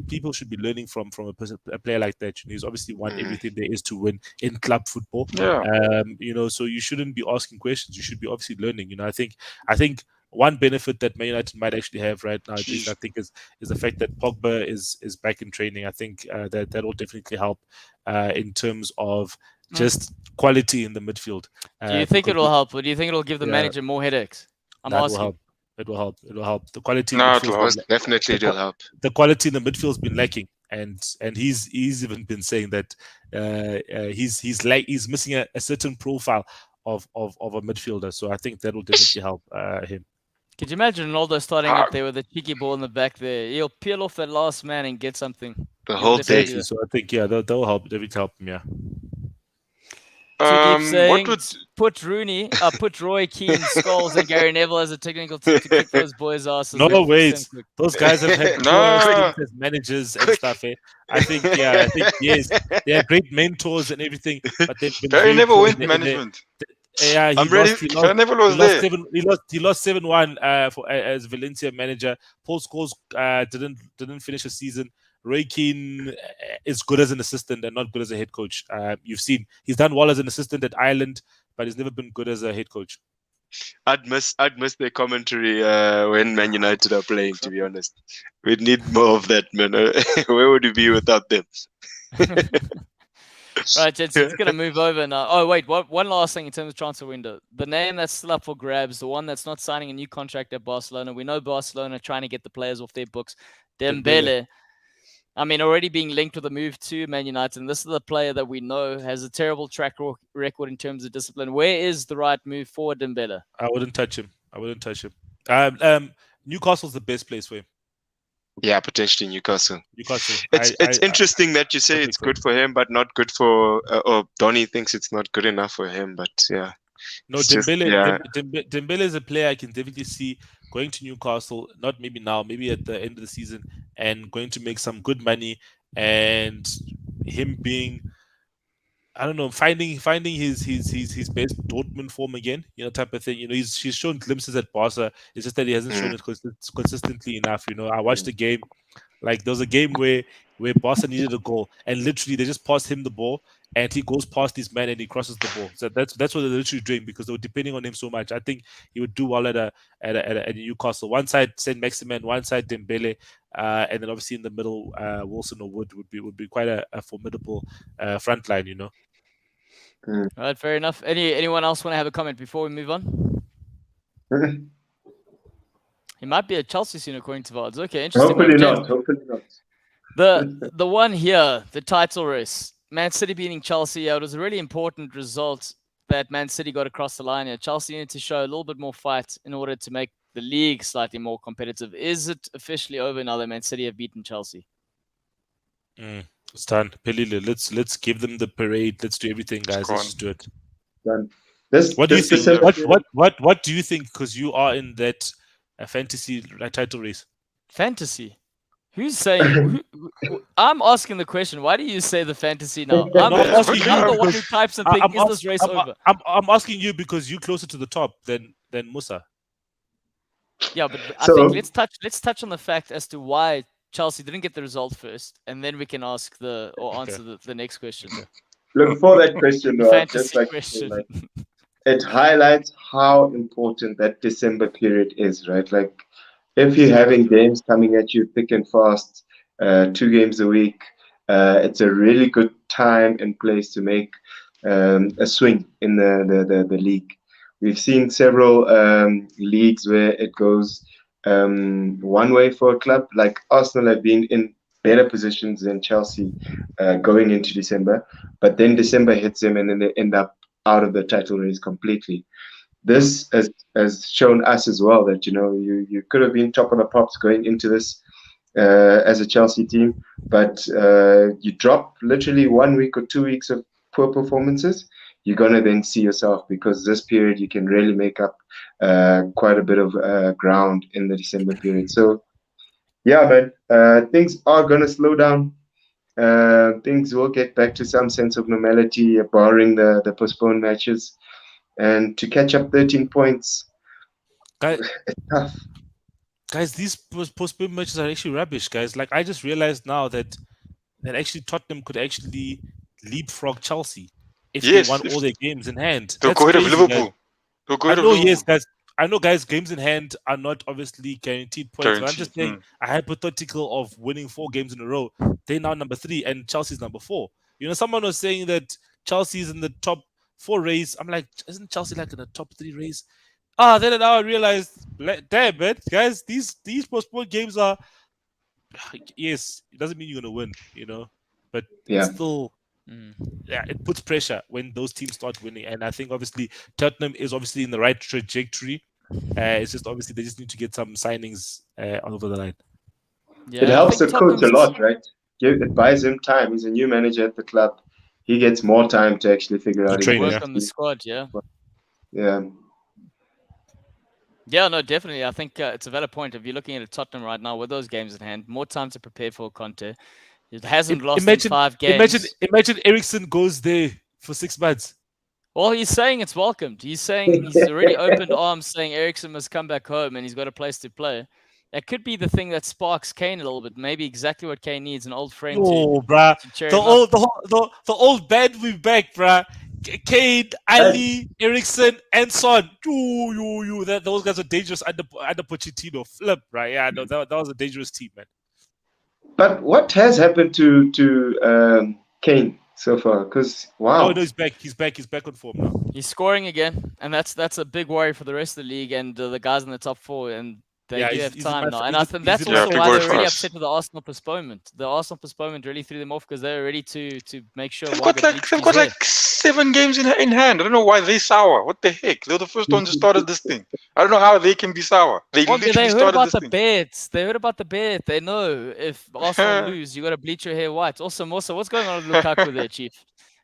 Speaker 3: people should be learning from a player like that. He's obviously won everything there is to win in club football. So you shouldn't be asking questions. You should be obviously learning. I think one benefit that Man United might actually have right now, is the fact that Pogba is back in training. I think that will definitely help in terms of just quality in the midfield.
Speaker 1: Do you think it will help, or do you think it will give the manager more headaches? I'm asking.
Speaker 3: It will help. The quality.
Speaker 2: Definitely it'll help.
Speaker 3: The quality in the midfield has been lacking, and he's even been saying that he's missing a certain profile of a midfielder. So I think that will definitely help him.
Speaker 1: Could you imagine Ronaldo starting up there with a cheeky ball in the back there? He'll peel off that last man and get something.
Speaker 2: The whole day.
Speaker 3: So I think they'll help. They will help him. Yeah.
Speaker 1: Put Roy Keane, Scholes, and Gary Neville as a technical team to kick those boys' asses.
Speaker 3: No, wait. Those guys have had as managers and stuff. I think yes, they are great mentors and everything. But they've been
Speaker 4: Gary Neville went management.
Speaker 3: Yeah,
Speaker 4: I'm ready. Van Nevel was there.
Speaker 3: He lost 7-1 for as Valencia manager. Paul Scholes didn't finish the season. Roy Keane is good as an assistant and not good as a head coach. You've seen he's done well as an assistant at Ireland, but he's never been good as a head coach.
Speaker 2: I'd miss their commentary when Man United are playing. To be honest, we'd need more of that, man. Where would we be without them?
Speaker 1: Right, Jets, it's going to move over now. Oh, wait, one last thing in terms of transfer window. The name that's still up for grabs, the one that's not signing a new contract at Barcelona. We know Barcelona trying to get the players off their books. Dembele. I mean, already being linked with a move to Man United. And this is the player that we know has a terrible track record in terms of discipline. Where is the right move for Dembele?
Speaker 3: I wouldn't touch him. Newcastle's the best place for him.
Speaker 2: Yeah, potentially Newcastle.
Speaker 3: Newcastle.
Speaker 2: It's interesting that you say it's good for him, but not good for. Or Donny thinks it's not good enough for him, but yeah.
Speaker 3: No, Dembele is a player I can definitely see going to Newcastle. Not maybe now, maybe at the end of the season, and going to make some good money. And him being, I don't know, finding his best Dortmund form again, type of thing. He's shown glimpses at Barca. It's just that he hasn't shown it consistently enough. I watched the game. Like there was a game where Barca needed a goal, and literally they just passed him the ball, and he goes past his man and he crosses the ball. So that's what they're literally doing because they were depending on him so much. I think he would do well at a Newcastle. One side Saint Maximin, one side Dembele, and then obviously in the middle Wilson or Wood would be quite a formidable front line.
Speaker 1: All right, fair enough. Anyone else want to have a comment before we move on? He might be a Chelsea soon, according to Vards. Okay, interesting.
Speaker 5: Hopefully not.
Speaker 1: The one here, the title race. Man City beating Chelsea. It was a really important result that Man City got across the line here. Chelsea needed to show a little bit more fight in order to make the league slightly more competitive. Is it officially over now that Man City have beaten Chelsea?
Speaker 3: It's done. Pelile, let's give them the parade. Let's do everything, guys. Let's just do it.
Speaker 5: Done.
Speaker 3: What do you think? What do you think? Because you are in that fantasy title race.
Speaker 1: Fantasy? Who's saying? I'm asking the question. Why do you say the fantasy now? I'm asking you, the one who types and thinks, is this race over?
Speaker 3: I'm asking you because you're closer to the top than Musa.
Speaker 1: Yeah, but I think let's touch on the fact as to why Chelsea didn't get the result first, and then we can answer the next question.
Speaker 5: Look, for that question,
Speaker 1: Fantasy question.
Speaker 5: It highlights how important that December period is, right? Like, if you're having games coming at you thick and fast, 2 games a week, it's a really good time and place to make a swing in the league. We've seen several leagues where it goes one way for a club. Like Arsenal have been in better positions than Chelsea going into December, but then December hits them and then they end up out of the title race completely. This has shown us as well that you could have been top of the pops going into this as a Chelsea team, but you drop literally 1 week or 2 weeks of poor performances, you're gonna then see yourself, because this period you can really make up quite a bit of ground in the December period. So yeah, man, things are gonna slow down. Things will get back to some sense of normality, barring the postponed matches. And to catch up 13 points, it's tough.
Speaker 3: Guys, these postponed matches are actually rubbish, guys. Like, I just realized now that actually Tottenham could actually leapfrog Chelsea if they won all their games in hand.
Speaker 4: They'll go ahead of Liverpool.
Speaker 3: Yes, guys. I know, guys, games in hand are not obviously guaranteed points. But I'm just saying a hypothetical of winning 4 games in a row. They're now number 3 and Chelsea's number 4. Someone was saying that Chelsea's in the top 4 race. I'm like, isn't Chelsea like in the top 3 race? Then now I realized, damn, man, guys, these postponed games are, yes, it doesn't mean you're going to win, but it's still, it puts pressure when those teams start winning. And I think obviously Tottenham is obviously in the right trajectory. It's just obviously they just need to get some signings over the line.
Speaker 5: Yeah, it helps the coach a lot, right? It buys him time. He's a new manager at the club. He gets more time to actually figure out
Speaker 1: his work on the squad. Yeah. Yeah, no, definitely. I think it's a valid point. If you're looking at Tottenham right now with those games in hand, more time to prepare for Conte. It hasn't lost in 5 games.
Speaker 3: Imagine Eriksen goes there for 6 months.
Speaker 1: Well, he's saying it's welcomed. He's saying he's already opened arms, saying Eriksen must come back home and he's got a place to play. That could be the thing that sparks Kane a little bit. Maybe exactly what Kane needs, an old friend
Speaker 3: bruh.
Speaker 1: to cheer
Speaker 3: The
Speaker 1: him up.
Speaker 3: the old band we back, bruh. Kane, Ali, Eriksen, and Son. Those guys are dangerous under Pochettino. Flip, right? Yeah, no, that was a dangerous team, man.
Speaker 5: But what has happened to Kane so far? Because wow,
Speaker 3: No, he's back. He's back on form now.
Speaker 1: He's scoring again, and that's a big worry for the rest of the league and the guys in the top four. And they do have time now. And I think that's also why they're really upset with the Arsenal postponement. The Arsenal postponement really threw them off because they're ready to make sure.
Speaker 4: They've got like 7 games in hand. I don't know why they sour. What the heck? They're the first ones who started this thing. I don't know how they can be sour. They
Speaker 1: heard about the bets. They heard about the bet. They know if Arsenal lose, you got to bleach your hair white. Also, what's going on with Lukaku there, Chief?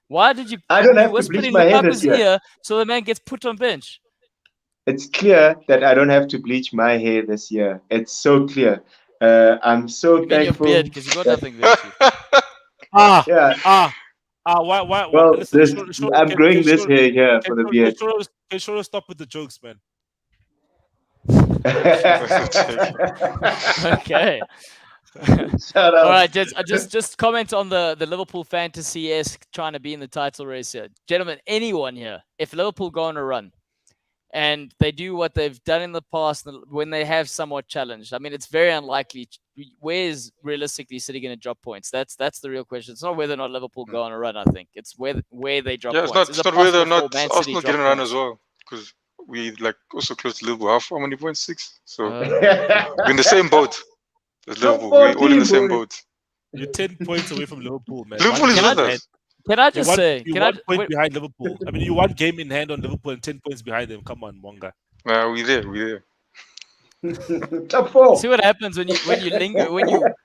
Speaker 1: Why did you?
Speaker 5: I don't have to bleach my hair this year.
Speaker 1: Here, so the man gets put on bench.
Speaker 5: It's clear that I don't have to bleach my hair this year. It's so clear. I'm so thankful.
Speaker 1: Your beard, because you got nothing there.
Speaker 3: Why?
Speaker 5: Well,
Speaker 3: listen,
Speaker 5: I'm growing this hair here for the beard.
Speaker 3: Can Shoro stop with the jokes, man?
Speaker 1: Okay.
Speaker 5: Shut up.
Speaker 1: All right, just comment on the Liverpool fantasy-esque trying to be in the title race here. Gentlemen, anyone here, if Liverpool go on a run and they do what they've done in the past when they have somewhat challenged, I mean, it's very unlikely. Where's realistically City going to drop points? That's the real question. It's not whether or not Liverpool go on a run, I think. It's where they drop points.
Speaker 4: It's not whether or not Arsenal get a run as well. Because we like also close to Liverpool. How many points? 6? So we're in the same boat. Liverpool. We're all in the same boat.
Speaker 3: You're 10 points away from Liverpool, man.
Speaker 4: Liverpool is with us.
Speaker 1: Can I just say?
Speaker 3: You're 1 point behind Liverpool. I mean, you 1 game in hand on Liverpool and 10 points behind them. Come on, Mwanga.
Speaker 4: We're there.
Speaker 5: Top 4.
Speaker 1: See what happens when you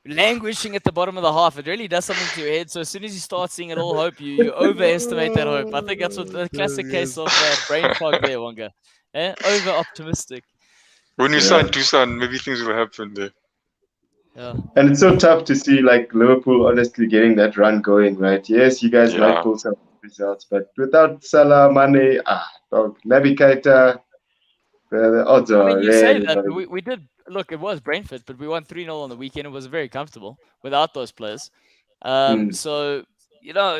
Speaker 1: languishing at the bottom of the half. It really does something to your head. So as soon as you start seeing it all hope, you overestimate that hope. I think that's what the classic case of brain fog there, Wonga. Over optimistic.
Speaker 4: When you sign Dusan, maybe things will happen there.
Speaker 1: Yeah.
Speaker 5: And it's so tough to see like Liverpool honestly getting that run going, right? Yes, you guys might pull some results, but without Salah, Mane, Naby Keita, the odds are.
Speaker 1: I mean, you say that, but we did look. It was Brentford, but we won 3-0 on the weekend. It was very comfortable without those players. So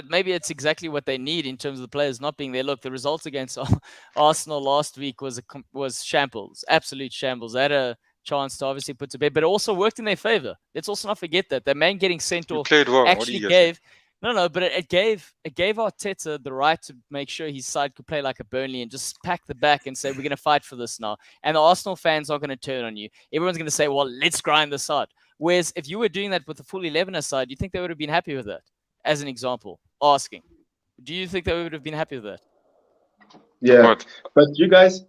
Speaker 1: maybe it's exactly what they need in terms of the players not being there. Look, the results against Arsenal last week was shambles, absolute shambles. They had a chance to obviously put to bed, but it also worked in their favor. Let's also not forget that man getting sent off actually gave but it gave Arteta the right to make sure his side could play like a Burnley and just pack the back and say we're going to fight for this now. And the Arsenal fans aren't going to turn on you. Everyone's going to say, well, let's grind this out. Whereas if you were doing that with the full 11 aside, you think they would have been happy with that? As an example, asking, do you think they would have been happy with that?
Speaker 5: Yeah, but you guys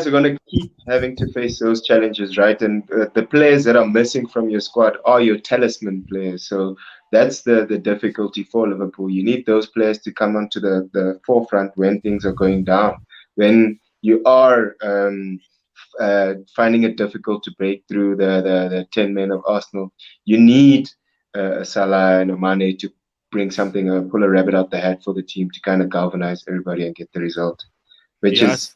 Speaker 5: are going to keep having to face those challenges, right? And the players that are missing from your squad are your talisman players. So that's the difficulty for Liverpool. You need those players to come onto the forefront when things are going down. When you are finding it difficult to break through the 10 men of Arsenal, you need Salah and Mane to bring something, pull a rabbit out the hat for the team to kind of galvanize everybody and get the result, which is...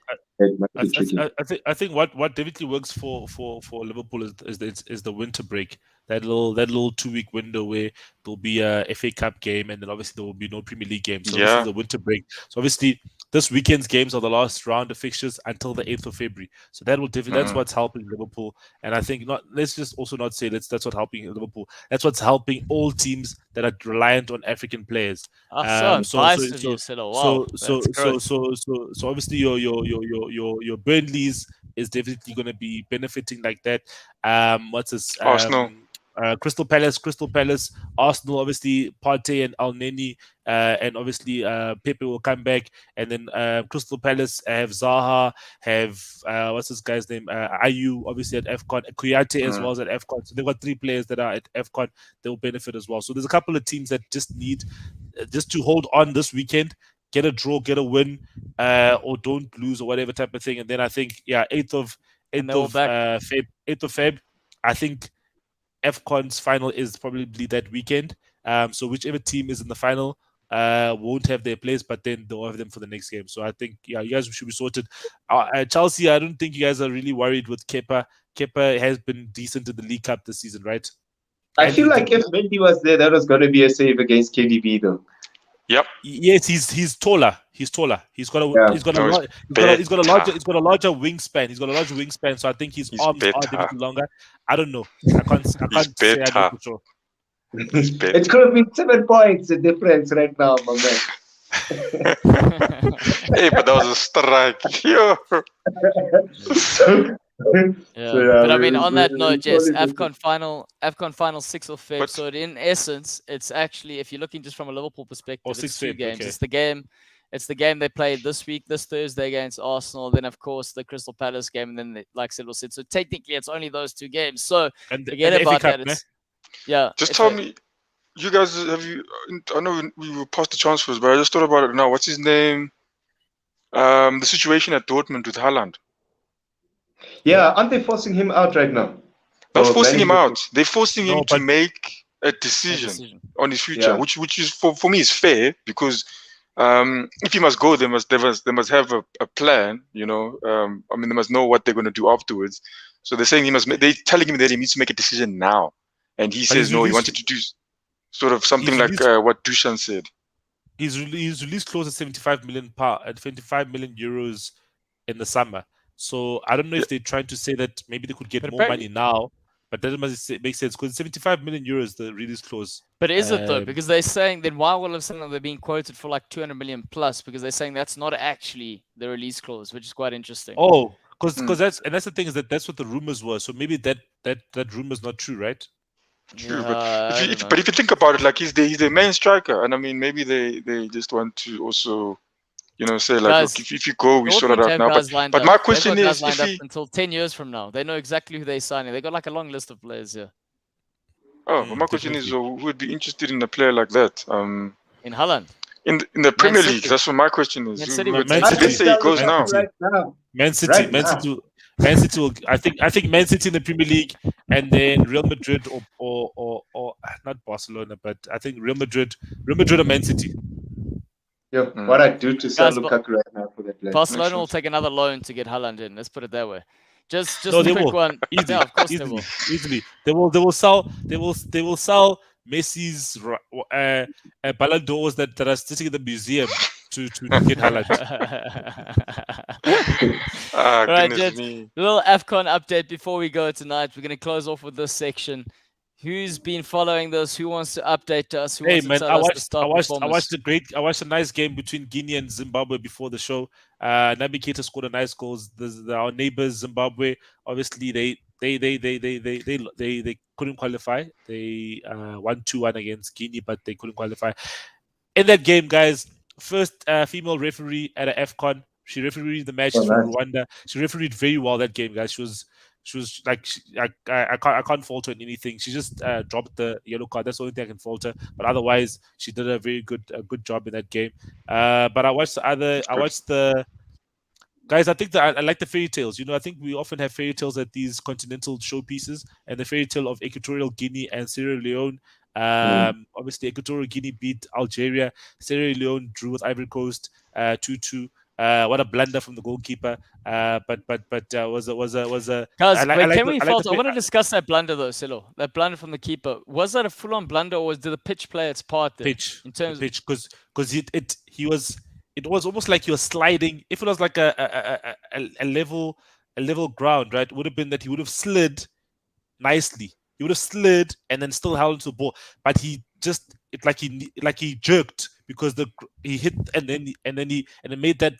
Speaker 3: I think what definitely works for Liverpool is the winter break. That little 2-week window where there'll be a FA Cup game and then obviously there will be no Premier League game. So this is the winter break. So obviously this weekend's games are the last round of fixtures until the 8th of February. So that will definitely that's what's helping Liverpool. And I think let's just also not say that's what's helping Liverpool. That's what's helping all teams that are reliant on African players. So obviously your Burnleys is definitely going to be benefiting like that. What's this?
Speaker 4: Arsenal.
Speaker 3: Crystal Palace, Arsenal, obviously Partey and El Neni, and obviously Pepe will come back, and then Crystal Palace have Zaha, have what's this guy's name? Ayu, obviously at Afcon, Kouyaté as well as at Afcon. So they've got 3 players that are at Afcon. They will benefit as well. So there's a couple of teams that just need to hold on this weekend, get a draw, get a win, or don't lose or whatever type of thing. And then I think 8th of Feb, I think Afcon's final is probably that weekend. So whichever team is in the final won't have their place, but then they'll have them for the next game. So I think, yeah, you guys should be sorted. Chelsea, I don't think you guys are really worried with Kepa. Kepa has been decent in the League Cup this season, right?
Speaker 5: I feel like if Mendy was there, that was going to be a save against KDB, though.
Speaker 4: Yep.
Speaker 3: Yes, he's taller. He's taller. He's got a
Speaker 5: Yeah.
Speaker 3: he's got a
Speaker 4: No,
Speaker 3: lo- he's got a larger wingspan. He's got a larger wingspan. So I think his
Speaker 4: He's
Speaker 3: arms are
Speaker 4: better.
Speaker 3: definitely longer. I don't know. I can't say I know
Speaker 4: better.
Speaker 3: for sure.
Speaker 5: It could have been 7 points the difference right now, my man.
Speaker 4: Hey, but that was a strike. Yo.
Speaker 1: Yeah.
Speaker 5: So, yeah,
Speaker 1: But I mean,
Speaker 5: we-
Speaker 1: on that
Speaker 5: we-
Speaker 1: note,
Speaker 5: we
Speaker 1: yes,
Speaker 5: probably
Speaker 1: AFCON final 6th of Feb.
Speaker 4: But-
Speaker 1: So in essence, it's actually, if you're looking just from a Liverpool perspective, it's
Speaker 3: 6th
Speaker 1: two
Speaker 3: Feb,
Speaker 1: games.
Speaker 3: okay.
Speaker 1: It's the game they played this week, this Thursday against Arsenal. Then of course the Crystal Palace game, and then like Cyril said, so technically it's only those two games. So
Speaker 3: And
Speaker 1: forget
Speaker 3: the FA
Speaker 1: about
Speaker 3: Cup,
Speaker 1: that.
Speaker 3: ne?
Speaker 1: It's, yeah.
Speaker 4: Just
Speaker 1: it's
Speaker 4: tell
Speaker 1: a-
Speaker 4: me, you guys, I know we were past the transfers, but I just thought about it now. What's his name? The situation at Dortmund with Haaland.
Speaker 5: Yeah, aren't they forcing him out right now?
Speaker 4: Not
Speaker 5: Or
Speaker 4: forcing him
Speaker 5: management-
Speaker 4: out. They're forcing
Speaker 3: No,
Speaker 4: him to
Speaker 3: but-
Speaker 4: make a
Speaker 1: a
Speaker 4: decision
Speaker 1: decision.
Speaker 4: on his future,
Speaker 5: Yeah.
Speaker 4: which is for me is fair because if he must go, they must have a plan. You know, I mean, they must know what they're going to do afterwards. So they're saying they're telling him that he needs to make a decision now, and he
Speaker 3: But
Speaker 4: says
Speaker 3: he's
Speaker 4: no. He
Speaker 3: released-
Speaker 4: wanted to do sort of something
Speaker 3: he's
Speaker 4: like
Speaker 3: released-
Speaker 4: what Dusan said.
Speaker 3: His release clause is 75 million at 25 million euros in the summer. So I don't know if they're trying to say that maybe they could get
Speaker 1: But
Speaker 3: more
Speaker 1: apparently-
Speaker 3: money now, but that must make sense because 75 million euros the release clause.
Speaker 1: But is it though?
Speaker 3: Um,
Speaker 1: Because they're saying then why all of a sudden they're being quoted for like 200 million plus? Because they're saying that's not actually the release clause, which is quite interesting.
Speaker 3: Oh, because
Speaker 4: Mm.
Speaker 3: that's the thing is that's what the rumors were. So maybe that rumor's not true, right?
Speaker 4: True,
Speaker 1: Yeah,
Speaker 4: but
Speaker 1: I don't know.
Speaker 4: if you think about it, like he's the main striker, and I mean maybe they just want to also, you know, say like
Speaker 1: Guys,
Speaker 4: look, if you go, we sort it
Speaker 1: Dortmund
Speaker 4: out
Speaker 1: have
Speaker 4: now.
Speaker 1: guys lined
Speaker 4: But
Speaker 1: up.
Speaker 4: my
Speaker 1: They've
Speaker 4: question
Speaker 1: got guys
Speaker 4: is,
Speaker 1: lined
Speaker 4: if
Speaker 1: up
Speaker 4: he
Speaker 1: until 10 years from now, they know exactly who they're signing. They got like a long list of players here.
Speaker 4: but my question is,
Speaker 3: definitely.
Speaker 4: who would be interested in a player like that?
Speaker 1: In Holland.
Speaker 4: In the Premier
Speaker 1: City.
Speaker 4: League, that's what my question is.
Speaker 1: Man
Speaker 4: Who
Speaker 1: City
Speaker 4: would-
Speaker 1: would
Speaker 3: Man
Speaker 1: take
Speaker 3: City.
Speaker 4: Let's say he goes now.
Speaker 5: Right now.
Speaker 3: Man City,
Speaker 5: Right
Speaker 3: Man
Speaker 5: now.
Speaker 3: City, Man City will, I think Man City in the Premier League, and then Real Madrid or not Barcelona, but I think Real Madrid or Man City.
Speaker 5: Yo,
Speaker 4: Mm.
Speaker 5: what I do to sell
Speaker 1: Guys, but-
Speaker 5: Lukaku right now for that player.
Speaker 1: Barcelona will
Speaker 4: sense.
Speaker 1: take another loan to get Holland in. Let's put it that way. Just
Speaker 3: No,
Speaker 1: a
Speaker 3: they
Speaker 1: quick
Speaker 3: will.
Speaker 1: one.
Speaker 3: Easily,
Speaker 1: Yeah, of course they will.
Speaker 3: easily. They will sell Messi's Ballon d'Ors that are sitting in the museum to get Haaland.
Speaker 4: Ah,
Speaker 1: Right,
Speaker 4: goodness
Speaker 1: Jed.
Speaker 4: me.
Speaker 1: Little AFCON update before we go tonight. We're going to close off with this section. Who's been following this? Who wants to update us? Who
Speaker 3: Hey
Speaker 1: wants
Speaker 3: man,
Speaker 1: to tell us the star
Speaker 3: I watched a nice game between Guinea and Zimbabwe before the show. Naby Keita scored a nice goals. Our neighbors Zimbabwe, obviously they couldn't qualify. They won 2-1 against Guinea, but they couldn't qualify. In that game, guys, first female referee at an Afcon. She refereed the match
Speaker 5: Oh,
Speaker 3: from
Speaker 5: nice.
Speaker 3: Rwanda. She refereed very well that game, guys. She was like, I can't fault her in anything. She just dropped the yellow card. That's the only thing I can fault her. But otherwise, she did a very good job in that game. But I watched the guys. I think that I like the fairy tales. You know, I think we often have fairy tales at these continental showpieces, and the fairy tale of Equatorial Guinea and Sierra Leone. Obviously, Equatorial Guinea beat Algeria. Sierra Leone drew with Ivory Coast 2-2. What a blunder from the goalkeeper! But was a
Speaker 1: Guys,
Speaker 3: I like-
Speaker 1: wait,
Speaker 3: I like
Speaker 1: can
Speaker 3: the-
Speaker 1: we
Speaker 3: I like
Speaker 1: fault?
Speaker 3: the
Speaker 1: I
Speaker 3: fa-
Speaker 1: want to discuss that blunder though, Silo. That blunder from the keeper. Was that a full-on blunder, or did the pitch play its part there?
Speaker 3: pitch
Speaker 1: in terms of-
Speaker 3: pitch because it was almost like he was sliding. If it was like a level ground, right, it would have been that he would have slid nicely. He would have slid and then still held onto the ball, but he just he jerked because he hit and then he made that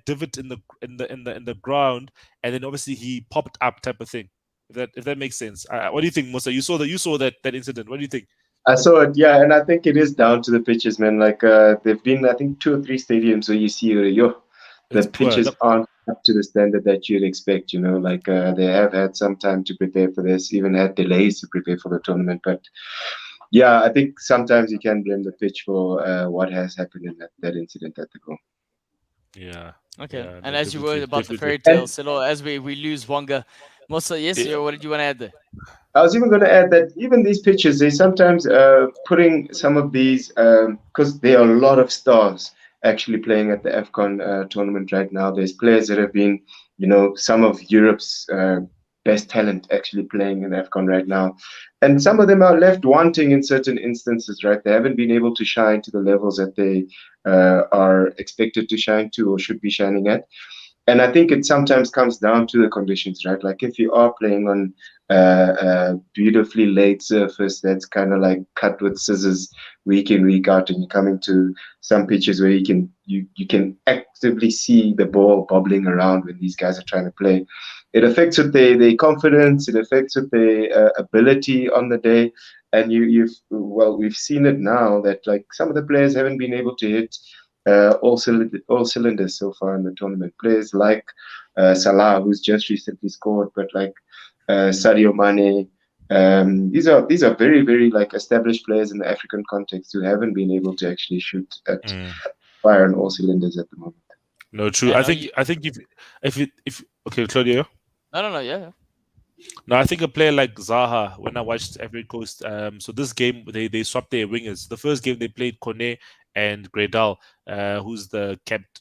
Speaker 3: divot in the ground, and then obviously he popped up type of thing. If that makes sense. What do you think, Musa? You saw that incident. What do you think?
Speaker 5: I saw it, yeah, and I think it is down to the pitches, man. Like there've been, I think, 2 or 3 stadiums where you see the
Speaker 3: It's poor.
Speaker 5: pitches
Speaker 3: Look,
Speaker 5: aren't up to the standard that you'd expect. You know, like they have had some time to prepare for this, even had delays to prepare for the tournament. But yeah, I think sometimes you can blame the pitch for what has happened in that incident at the goal.
Speaker 3: yeah.
Speaker 1: Okay,
Speaker 3: Yeah,
Speaker 1: and
Speaker 3: no,
Speaker 1: as you were
Speaker 3: definitely,
Speaker 1: about the
Speaker 3: definitely.
Speaker 1: fairy tale, Silo, as we lose Wonga, Musa, yes, what did you want to add there?
Speaker 5: I was even going to add that even these pitches, they sometimes putting some of these, because there are a lot of stars actually playing at the Afcon tournament right now. There's players that have been, some of Europe's best talent actually playing in Afcon right now. And some of them are left wanting in certain instances, right? They haven't been able to shine to the levels that they are expected to shine to or should be shining at. And I think it sometimes comes down to the conditions, right? Like if you are playing on a beautifully laid surface that's kind of like cut with scissors week in, week out, and you're coming to some pitches where you can actively see the ball bobbling around when these guys are trying to play. It affects with their confidence. It affects with their ability on the day. And we've seen it now that like some of the players haven't been able to hit all cylinders so far in the tournament. Players like Salah, who's just recently scored, but like Sadio Mane. These are very, very like established players in the African context who haven't been able to actually shoot at fire on all cylinders at the moment.
Speaker 3: No, true.
Speaker 1: And
Speaker 3: I think if okay, Claudio.
Speaker 1: No, yeah.
Speaker 3: No, I think a player like Zaha, when I watched Ivory Coast, so this game they swapped their wingers. The first game they played Kone and Gredal, who's the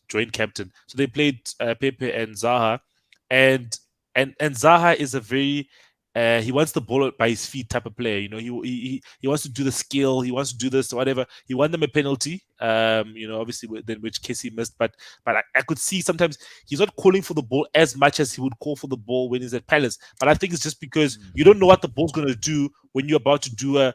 Speaker 3: joint captain. So they played Pepe and Zaha, and Zaha is a very he wants the ball by his feet type of player. You know, he wants to do the skill, he wants to do this or whatever. He won them a penalty, obviously then which case he missed. But I could see sometimes he's not calling for the ball as much as he would call for the ball when he's at Palace. But I think it's just because you don't know what the ball's gonna do when you're about to do a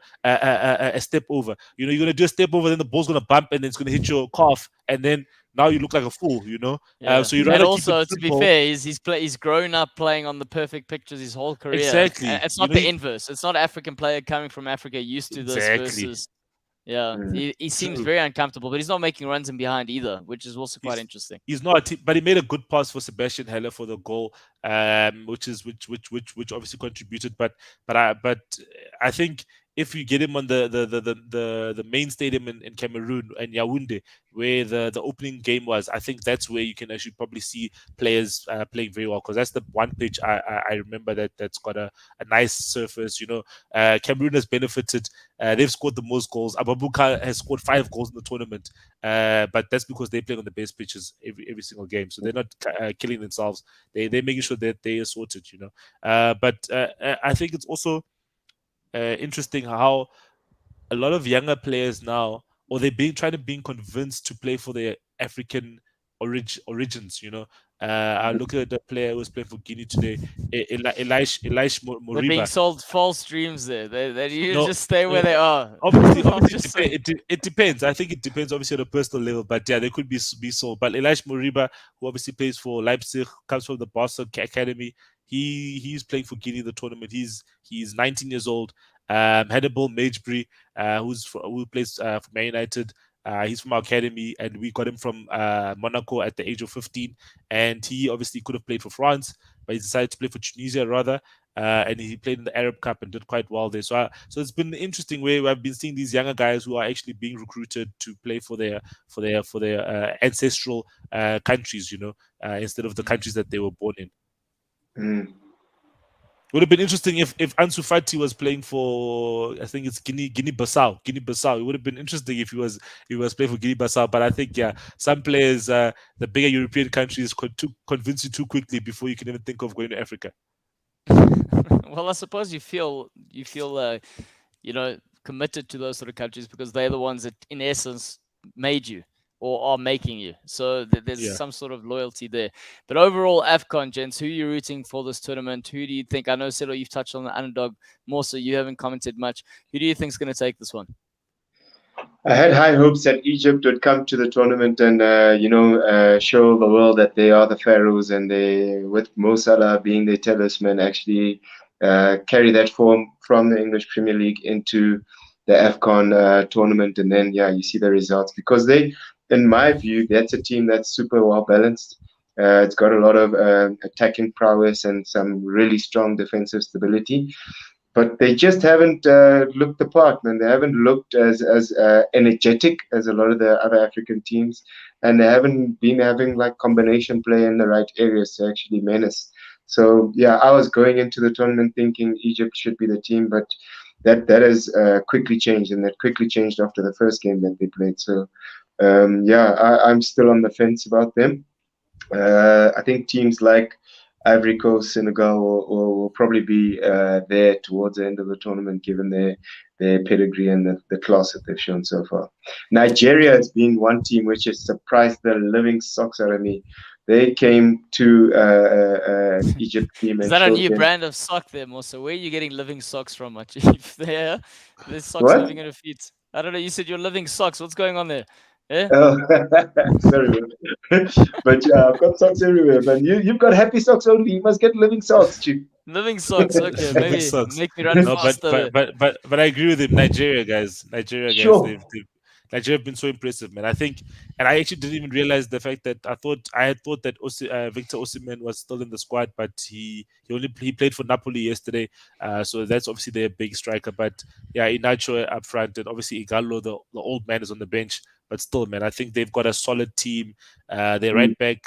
Speaker 3: step over. You know, you're gonna do a step over, then the ball's gonna bump and then it's gonna hit your calf, and then now you look like a fool, you know.
Speaker 1: Yeah.
Speaker 3: So you rather
Speaker 1: and also,
Speaker 3: keep it
Speaker 1: to be
Speaker 3: simple.
Speaker 1: fair, he's grown up playing on the perfect pictures his whole career.
Speaker 3: Exactly.
Speaker 1: And it's not the inverse. It's not African player coming from Africa used to this versus. Yeah, he seems very uncomfortable, but he's not making runs in behind either, which is also quite interesting.
Speaker 3: He's not, but he made a good pass for Sebastian Haller for the goal, which obviously contributed. But I think if you get him on the main stadium in Cameroon and Yaoundé, where the opening game was, I think that's where you can actually probably see players playing very well, because that's the one pitch I remember that's got a nice surface. You know, Cameroon has benefited. They've scored the most goals. Ababuka has scored 5 goals in the tournament, but that's because they're playing on the best pitches every single game, so they're not killing themselves. They're making sure that they are sorted. You know, but I think it's also interesting how a lot of younger players now, or they're trying to be convinced to play for their African origins. You know, I look at the player who was playing for Guinea today, Elish Moriba.
Speaker 1: They're being sold false dreams there. They just stay where they are.
Speaker 3: Obviously, it depends. I think it depends obviously on a personal level, but yeah, they could be sold. But Elish Moriba, who obviously plays for Leipzig, comes from the Barca Academy. He's playing for Guinea in the tournament. He's 19 years old. Hannibal Magebury, who plays for Man United. He's from our academy, and we got him from Monaco at the age of 15. And he obviously could have played for France, but he decided to play for Tunisia rather. And he played in the Arab Cup and did quite well there. So it's been interesting where I've been seeing these younger guys who are actually being recruited to play for their ancestral countries, you know, instead of the countries that they were born in. Would have been interesting if Ansu Fati was playing for, I think it's Guinea-Bissau. It would have been interesting if he was playing for Guinea-Bissau. But I think some players, the bigger European countries, convince you too quickly before you can even think of going to Africa.
Speaker 1: Well, I suppose you feel committed to those sort of countries because they're the ones that, in essence, made you or are making you. So there's some sort of loyalty there. But overall, Afcon, gents, who are you rooting for this tournament? Who do you think? I know, Selo, you've touched on the underdog more, so you haven't commented much. Who do you think is going to take this one?
Speaker 5: I had high hopes that Egypt would come to the tournament and, show the world that they are the pharaohs, and they, with Mo Salah being their talisman, actually carry that form from the English Premier League into the Afcon tournament. And then, you see the results, because they, in my view, that's a team that's super well balanced. It's got a lot of attacking prowess and some really strong defensive stability. But they just haven't looked the part, man. They haven't looked as energetic as a lot of the other African teams, and they haven't been having like combination play in the right areas to actually menace So yeah, I was going into the tournament thinking Egypt should be the team, but that has quickly changed, and that quickly changed after the first game that they played. So yeah, I'm still on the fence about them. I think teams like Ivory Coast, Senegal will probably be there towards the end of the tournament, given their pedigree and the class that they've shown so far. Nigeria has been one team which has surprised the living socks out of me. They came to Egypt team
Speaker 1: Is
Speaker 5: and
Speaker 1: that a
Speaker 5: showed
Speaker 1: new
Speaker 5: them
Speaker 1: brand of sock there, Musa? Where are you getting living socks from, my chief? There, there's socks
Speaker 5: what?
Speaker 1: living in your feet. I don't know. You said you're living socks. What's going on there? Yeah?
Speaker 5: Oh, sorry, man. But yeah, I've got socks everywhere, man. You've got happy socks only. You must get living socks, chief.
Speaker 1: Living socks. Okay,
Speaker 3: Living
Speaker 1: maybe
Speaker 3: socks.
Speaker 1: make me run
Speaker 3: No,
Speaker 1: faster. there.
Speaker 3: but I agree with him. Nigeria guys,
Speaker 5: Sure.
Speaker 3: Nigeria have been so impressive, man. I think, and I actually didn't even realize the fact that I had thought that Victor Osimhen was still in the squad, but he played for Napoli yesterday, so that's obviously their big striker. But yeah, Inacho up front, and obviously Igalo, the old man, is on the bench. But still, man, I think they've got a solid team. Their right back,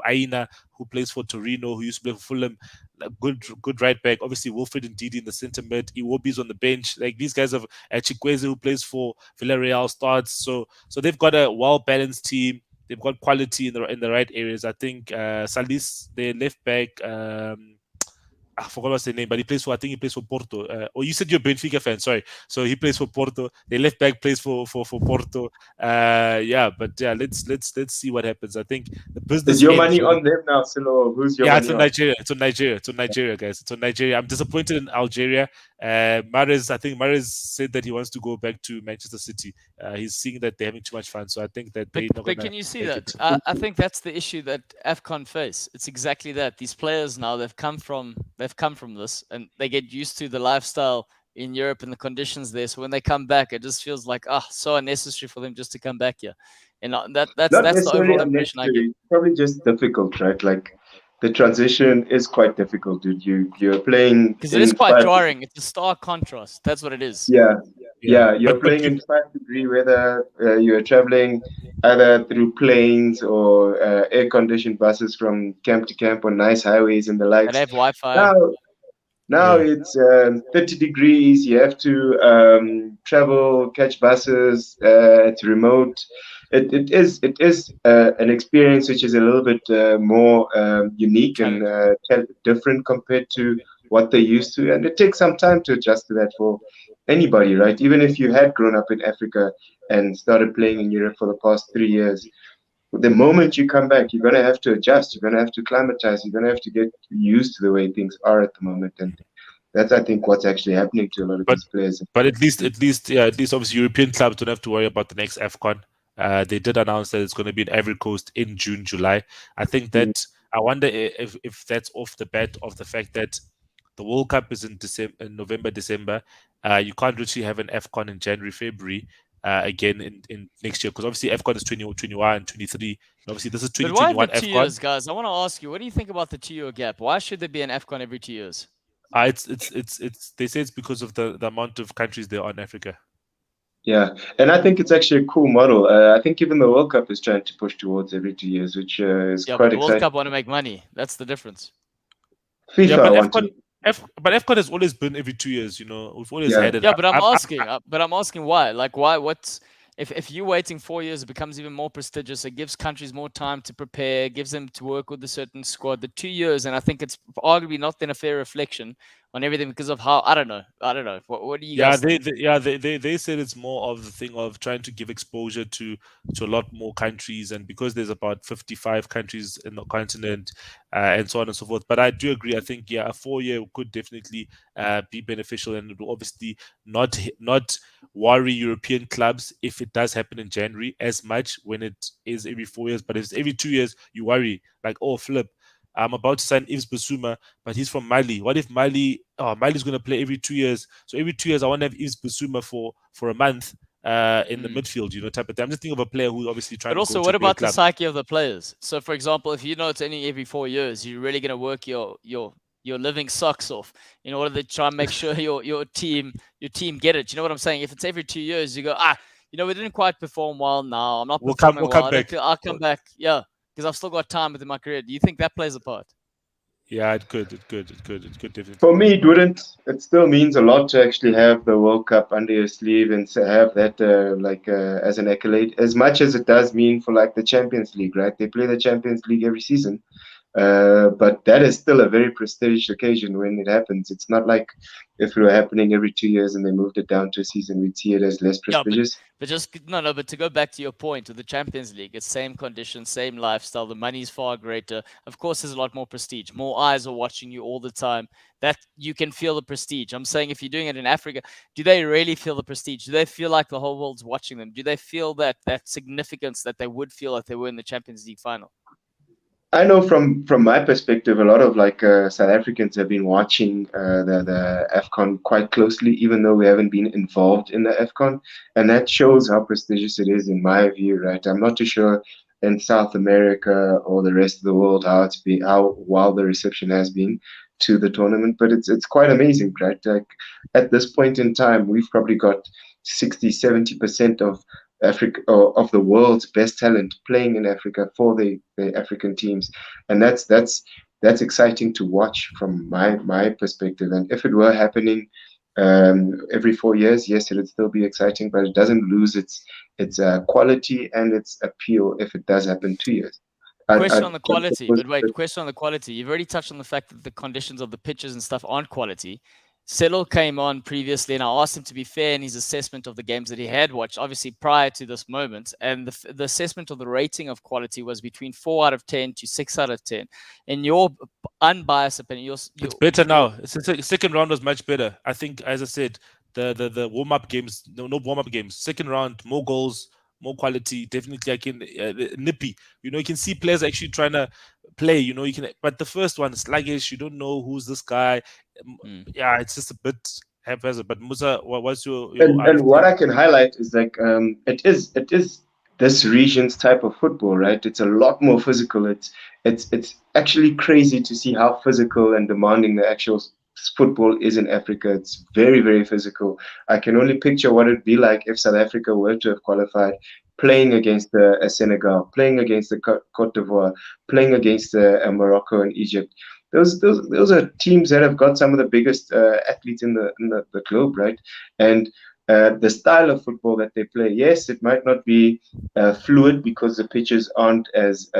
Speaker 3: Aina, who plays for Torino, who used to play for Fulham, a good right back. Obviously, Wilfred Ndidi in the centre mid. Iwobi's on the bench. Like these guys have Chikweze, who plays for Villarreal, starts. So they've got a well balanced team. They've got quality in the right areas. I think Salis, their left back. I forgot what's the name, but I think he plays for Porto. You said you're a Benfica fan, sorry. So he plays for Porto. The left back plays for Porto. Yeah, but yeah, let's see what happens. I think the business
Speaker 5: Is your
Speaker 3: ends
Speaker 5: money
Speaker 3: when-
Speaker 5: on them now, Silo? Who's your
Speaker 3: yeah,
Speaker 5: money
Speaker 3: it's on
Speaker 5: on?
Speaker 3: Nigeria. It's on Nigeria, guys. It's on Nigeria. I'm disappointed in Algeria. I think Mahrez said that he wants to go back to Manchester City. He's seeing that they're having too much fun. So I think that they're not
Speaker 1: But
Speaker 3: gonna
Speaker 1: can you see
Speaker 3: make
Speaker 1: that?
Speaker 3: it.
Speaker 1: I think that's the issue that Afcon face. It's exactly that. These players now they've come from this, and they get used to the lifestyle in Europe and the conditions there. So when they come back, it just feels like so unnecessary for them just to come back here. And that's
Speaker 5: Not
Speaker 1: the
Speaker 5: necessarily
Speaker 1: overall impression I get.
Speaker 5: unnecessary. It's probably just difficult, right? Like the transition is quite difficult, dude. You're playing
Speaker 1: Because it is
Speaker 5: in
Speaker 1: quite jarring. It's a stark contrast. That's what it is.
Speaker 5: Yeah, you're
Speaker 3: But
Speaker 5: playing in 5-degree weather. You're traveling either through planes or air-conditioned buses from camp to camp on nice highways and the
Speaker 1: And
Speaker 5: likes.
Speaker 1: they have Wi-Fi.
Speaker 5: Now
Speaker 3: Yeah.
Speaker 5: it's 30 degrees. You have to travel, catch buses. It's remote. It is an experience which is a little bit more unique and different compared to what they're used to, and it takes some time to adjust to that for anybody, right? Even if you had grown up in Africa and started playing in Europe for the past 3 years, the moment you come back, you're going to have to adjust. You're going to have to climatize. You're going to have to get used to the way things are at the moment. And that's, I think, what's actually happening to a lot of these players.
Speaker 3: But at least obviously European clubs don't have to worry about the next Afcon. They did announce that it's going to be in Ivory Coast in June, July. I think that I wonder if that's off the bat of the fact that the World Cup is in November, December. You can't really have an Afcon in January, February again in next year, because obviously Afcon is 2021 and 23. And obviously this is
Speaker 1: But why
Speaker 3: 2021
Speaker 1: every 2
Speaker 3: Afcon.
Speaker 1: years, guys? I want to ask you, what do you think about the 2-year gap? Why should there be an Afcon every 2 years?
Speaker 3: It's they say it's because of the amount of countries there are in Africa.
Speaker 5: Yeah, and I think it's actually a cool model. I think even the World Cup is trying to push towards every 2 years, which is
Speaker 1: Yeah,
Speaker 5: quite
Speaker 1: but the World
Speaker 5: exciting.
Speaker 1: Cup want to make money. That's the difference.
Speaker 5: FIFA
Speaker 3: Yeah, but
Speaker 5: want to.
Speaker 3: But Afcon has always been every 2 years. We've always
Speaker 5: Yeah.
Speaker 3: had it.
Speaker 1: Yeah, but I'm asking why. Like, why? What's if you're waiting 4 years, it becomes even more prestigious. It gives countries more time to prepare, gives them to work with a certain squad. The 2 years, and I think it's arguably not then a fair reflection on everything because of how I don't know. What do you guys think?
Speaker 3: They said it's more of the thing of trying to give exposure to a lot more countries, and because there's about 55 countries in the continent, and so on and so forth. But I do agree. I think a 4-year could definitely be beneficial, and it will obviously not worry European clubs if it does happen in January as much when it is every 4 years. But if it's every 2 years, you worry like, oh, flip. I'm about to sign Yves Bissouma, but he's from Mali. What if Mali's going to play every 2 years? So every 2 years, I want to have Yves Bissouma for a month in the midfield, type of thing. I'm just thinking of a player who's obviously trying
Speaker 1: But
Speaker 3: to
Speaker 1: also,
Speaker 3: go to
Speaker 1: what
Speaker 3: a bigger
Speaker 1: about the
Speaker 3: club.
Speaker 1: psyche of the players? So, for example, if you know it's only every 4 years, you're really going to work your living socks off in order to try and make sure your team get it. You know what I'm saying? If it's every 2 years, you go, we didn't quite perform well now. I'm not performing well.
Speaker 3: Come back.
Speaker 1: I'll come back. Yeah, because I've still got time within my career. Do you think that plays a part?
Speaker 3: Yeah, it could definitely.
Speaker 5: For me, it wouldn't. It still means a lot to actually have the World Cup under your sleeve and have that as an accolade. As much as it does mean for like the Champions League, right? They play the Champions League every season. But that is still a very prestigious occasion when it happens. It's not like if it were happening every 2 years and they moved it down to a season, we'd see it as less prestigious.
Speaker 1: But to go back to your point with the Champions League, it's same conditions, same lifestyle. The money's far greater. Of course, there's a lot more prestige. More eyes are watching you all the time. That you can feel the prestige. I'm saying if you're doing it in Africa, do they really feel the prestige? Do they feel like the whole world's watching them? Do they feel that significance that they would feel if they were in the Champions League final?
Speaker 5: I know from my perspective, a lot of South Africans have been watching the Afcon quite closely, even though we haven't been involved in the Afcon, and that shows how prestigious it is, in my view. Right, I'm not too sure in South America or the rest of the world how wild the reception has been to the tournament, but it's quite amazing, right? Like at this point in time, we've probably got 60-70% of Africa or of the world's best talent playing in Africa for the African teams, and that's exciting to watch from my perspective. And if it were happening every 4 years, yes, it would still be exciting, but it doesn't lose its quality and its appeal if it does happen 2 years.
Speaker 1: Question on the quality, but wait, question on the quality. You've already touched on the fact that the conditions of the pitches and stuff aren't quality. Settle came on previously, and I asked him to be fair in his assessment of the games that he had watched, obviously prior to this moment. And the assessment of the rating of quality was between 4 out of 10 to 6 out of 10. In your unbiased opinion,
Speaker 3: it's better now. The second round was much better. I think, as I said, the warm-up games, no warm-up games. Second round, more goals, more quality. Definitely, I can nippy. You know, you can see players actually trying to play. You know, you can. But the first one, sluggish. You don't know who's this guy. Yeah, it's just a bit haphazard. But Musa, what's your
Speaker 5: and what I can highlight is it is this region's type of football, right? It's a lot more physical. It's actually crazy to see how physical and demanding the actual football is in Africa. It's very, very physical. I can only picture what it'd be like if South Africa were to have qualified, playing against a Senegal, playing against the Cote d'Ivoire, playing against Morocco and Egypt. Those are teams that have got some of the biggest athletes in the globe, right? And the style of football that they play, yes, it might not be fluid because the pitches aren't as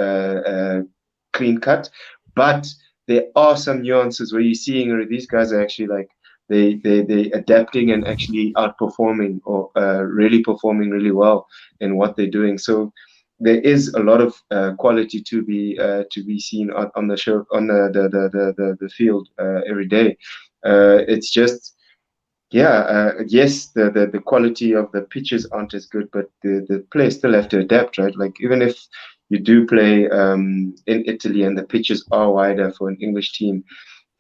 Speaker 5: clean cut, but there are some nuances where you're seeing these guys are actually like they adapting and actually outperforming or really performing really well in what they're doing. So there is a lot of quality to be seen on the show, on the field every day. It's just yes, the quality of the pitches aren't as good, but the players still have to adapt, right? Like even if you do play in Italy and the pitches are wider for an English team,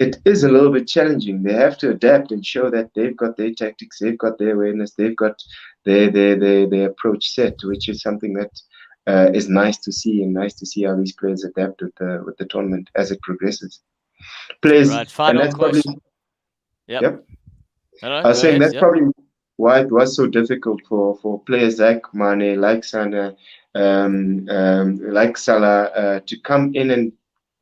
Speaker 5: it is a little bit challenging. They have to adapt and show that they've got their tactics, they've got their awareness, they've got their approach set, which is something that is nice to see, and nice to see how these players adapt with the tournament as it progresses. Players,
Speaker 1: right, final
Speaker 5: and that's
Speaker 1: question.
Speaker 5: probably
Speaker 1: Yep. Hello,
Speaker 5: I was saying that's
Speaker 1: yep.
Speaker 5: probably why it was so difficult for players like Mane, like Sana, like Salah to come in and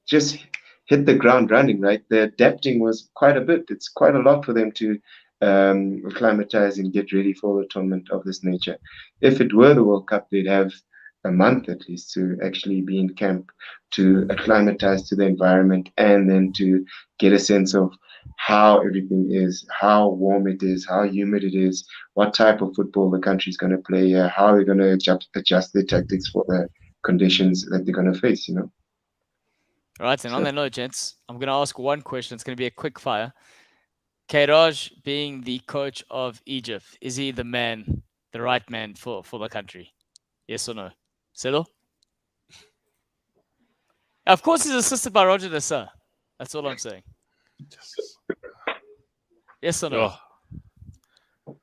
Speaker 5: just hit the ground running, right? The adapting was quite a bit. It's quite a lot for them to acclimatize and get ready for a tournament of this nature. If it were the World Cup, they'd have a month at least to actually be in camp, to acclimatize to the environment, and then to get a sense of how everything is, how warm it is, how humid it is, what type of football the country's going to play, how they're going to adjust their tactics for the conditions that they're going to face, you know.
Speaker 1: Right, and on that note, gents, I'm going to ask one question. It's going to be a quick fire. Kairaj, being the coach of Egypt, is he the man, the right man for the country? Yes or no? Silo? Of course, he's assisted by Roger Dessau. That's all I'm saying. Yes or no?
Speaker 3: Oh.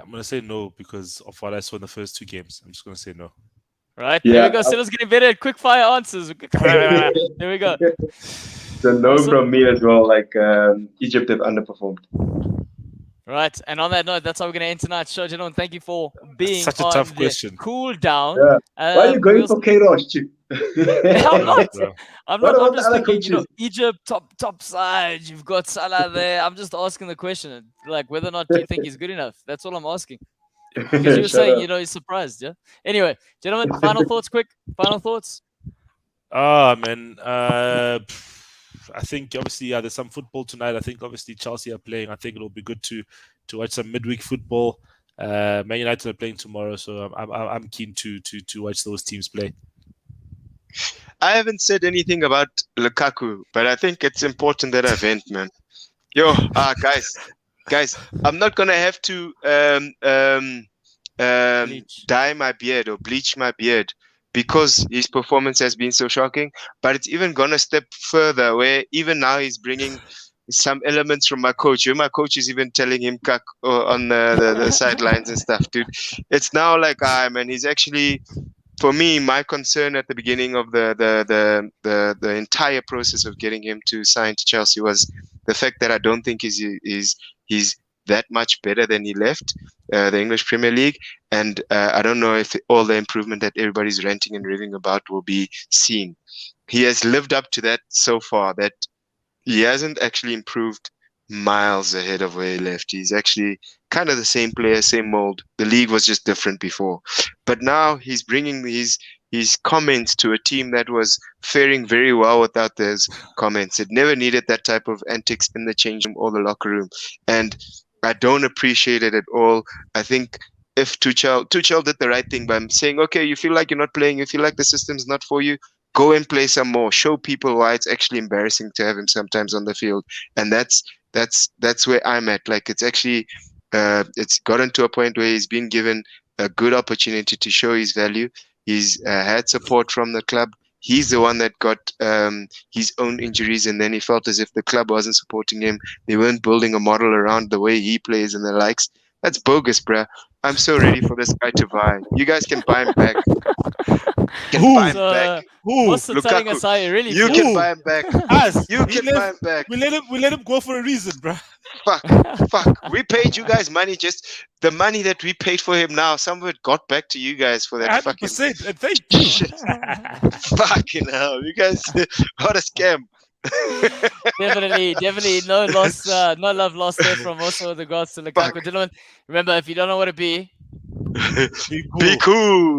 Speaker 3: I'm going to say no because of what I saw in the first 2 games. I'm just going to say no.
Speaker 1: Right, there we go. Silo's getting better at quick fire answers. There we go.
Speaker 5: So no from me as well. Like Egypt have underperformed.
Speaker 1: Right, and on that note, that's how we're going to end tonight's show, gentlemen. Thank you for being
Speaker 3: such a
Speaker 1: on
Speaker 3: tough
Speaker 1: the
Speaker 3: question.
Speaker 1: Cool Down.
Speaker 5: Yeah. Why are you going for Kairaj too?
Speaker 1: I'm not.
Speaker 3: bro.
Speaker 1: I'm
Speaker 5: What
Speaker 1: not. I'm
Speaker 5: about the
Speaker 1: just
Speaker 5: other
Speaker 1: thinking,
Speaker 5: coaches?
Speaker 1: Egypt top side. You've got Salah there. I'm just asking the question, like whether or not you think he's good enough. That's all I'm asking. Because you were
Speaker 5: Shut
Speaker 1: saying,
Speaker 5: up.
Speaker 1: he's surprised. Yeah. Anyway, gentlemen, final thoughts, quick. Final thoughts.
Speaker 3: Oh man, I think obviously there's some football tonight. I think obviously Chelsea are playing. I think it'll be good to watch some midweek football. Man United are playing tomorrow, so I'm keen to watch those teams play.
Speaker 2: I haven't said anything about Lukaku, but I think it's important that I vent, man. Yo, guys, I'm not gonna have to
Speaker 1: Bleach.
Speaker 2: dye my beard or bleach my beard because his performance has been so shocking. But it's even gone a step further, where even now he's bringing some elements from my coach. My coach is even telling him cuck on the sidelines and stuff, dude. It's now like, man, he's actually. For me, my concern at the beginning of the entire process of getting him to sign to Chelsea was the fact that I don't think he's that much better than he left the English Premier League, and I don't know if all the improvement that everybody's ranting and raving about will be seen. He has lived up to that so far. That he hasn't actually improved miles ahead of where he left. He's actually kind of the same player, same mold. The league was just different before. But now he's bringing his comments to a team that was faring very well without those comments. It never needed that type of antics in the change room or the locker room. And I don't appreciate it at all. I think if Tuchel did the right thing by saying, okay, you feel like you're not playing, you feel like the system's not for you, go and play some more. Show people why it's actually embarrassing to have him sometimes on the field. And that's where I'm at. Like, it's actually it's gotten to a point where he's been given a good opportunity to show his value. He's had support from the club. He's the one that got his own injuries, and then he felt as if the club wasn't supporting him. They weren't building a model around the way he plays and the likes. That's bogus, bruh. I'm so ready for this guy to buy. You guys can buy him back. Buy him back.
Speaker 1: What's the telling
Speaker 2: Lukaku,
Speaker 1: us how you really
Speaker 2: you
Speaker 1: feel?
Speaker 2: can buy him back.
Speaker 3: Us,
Speaker 2: You can buy him back.
Speaker 3: We let him go for a reason, bro.
Speaker 2: Fuck. We paid you guys money. Just the money that we paid for him now, some of it got back to you guys for that fucking
Speaker 3: 100%. And thank you.
Speaker 2: shit. Fucking hell. You guys, what a scam.
Speaker 1: Definitely no loss, no love lost there from also the regards to Lukaku. Gentlemen, remember, if you don't know what to be
Speaker 2: Be cool.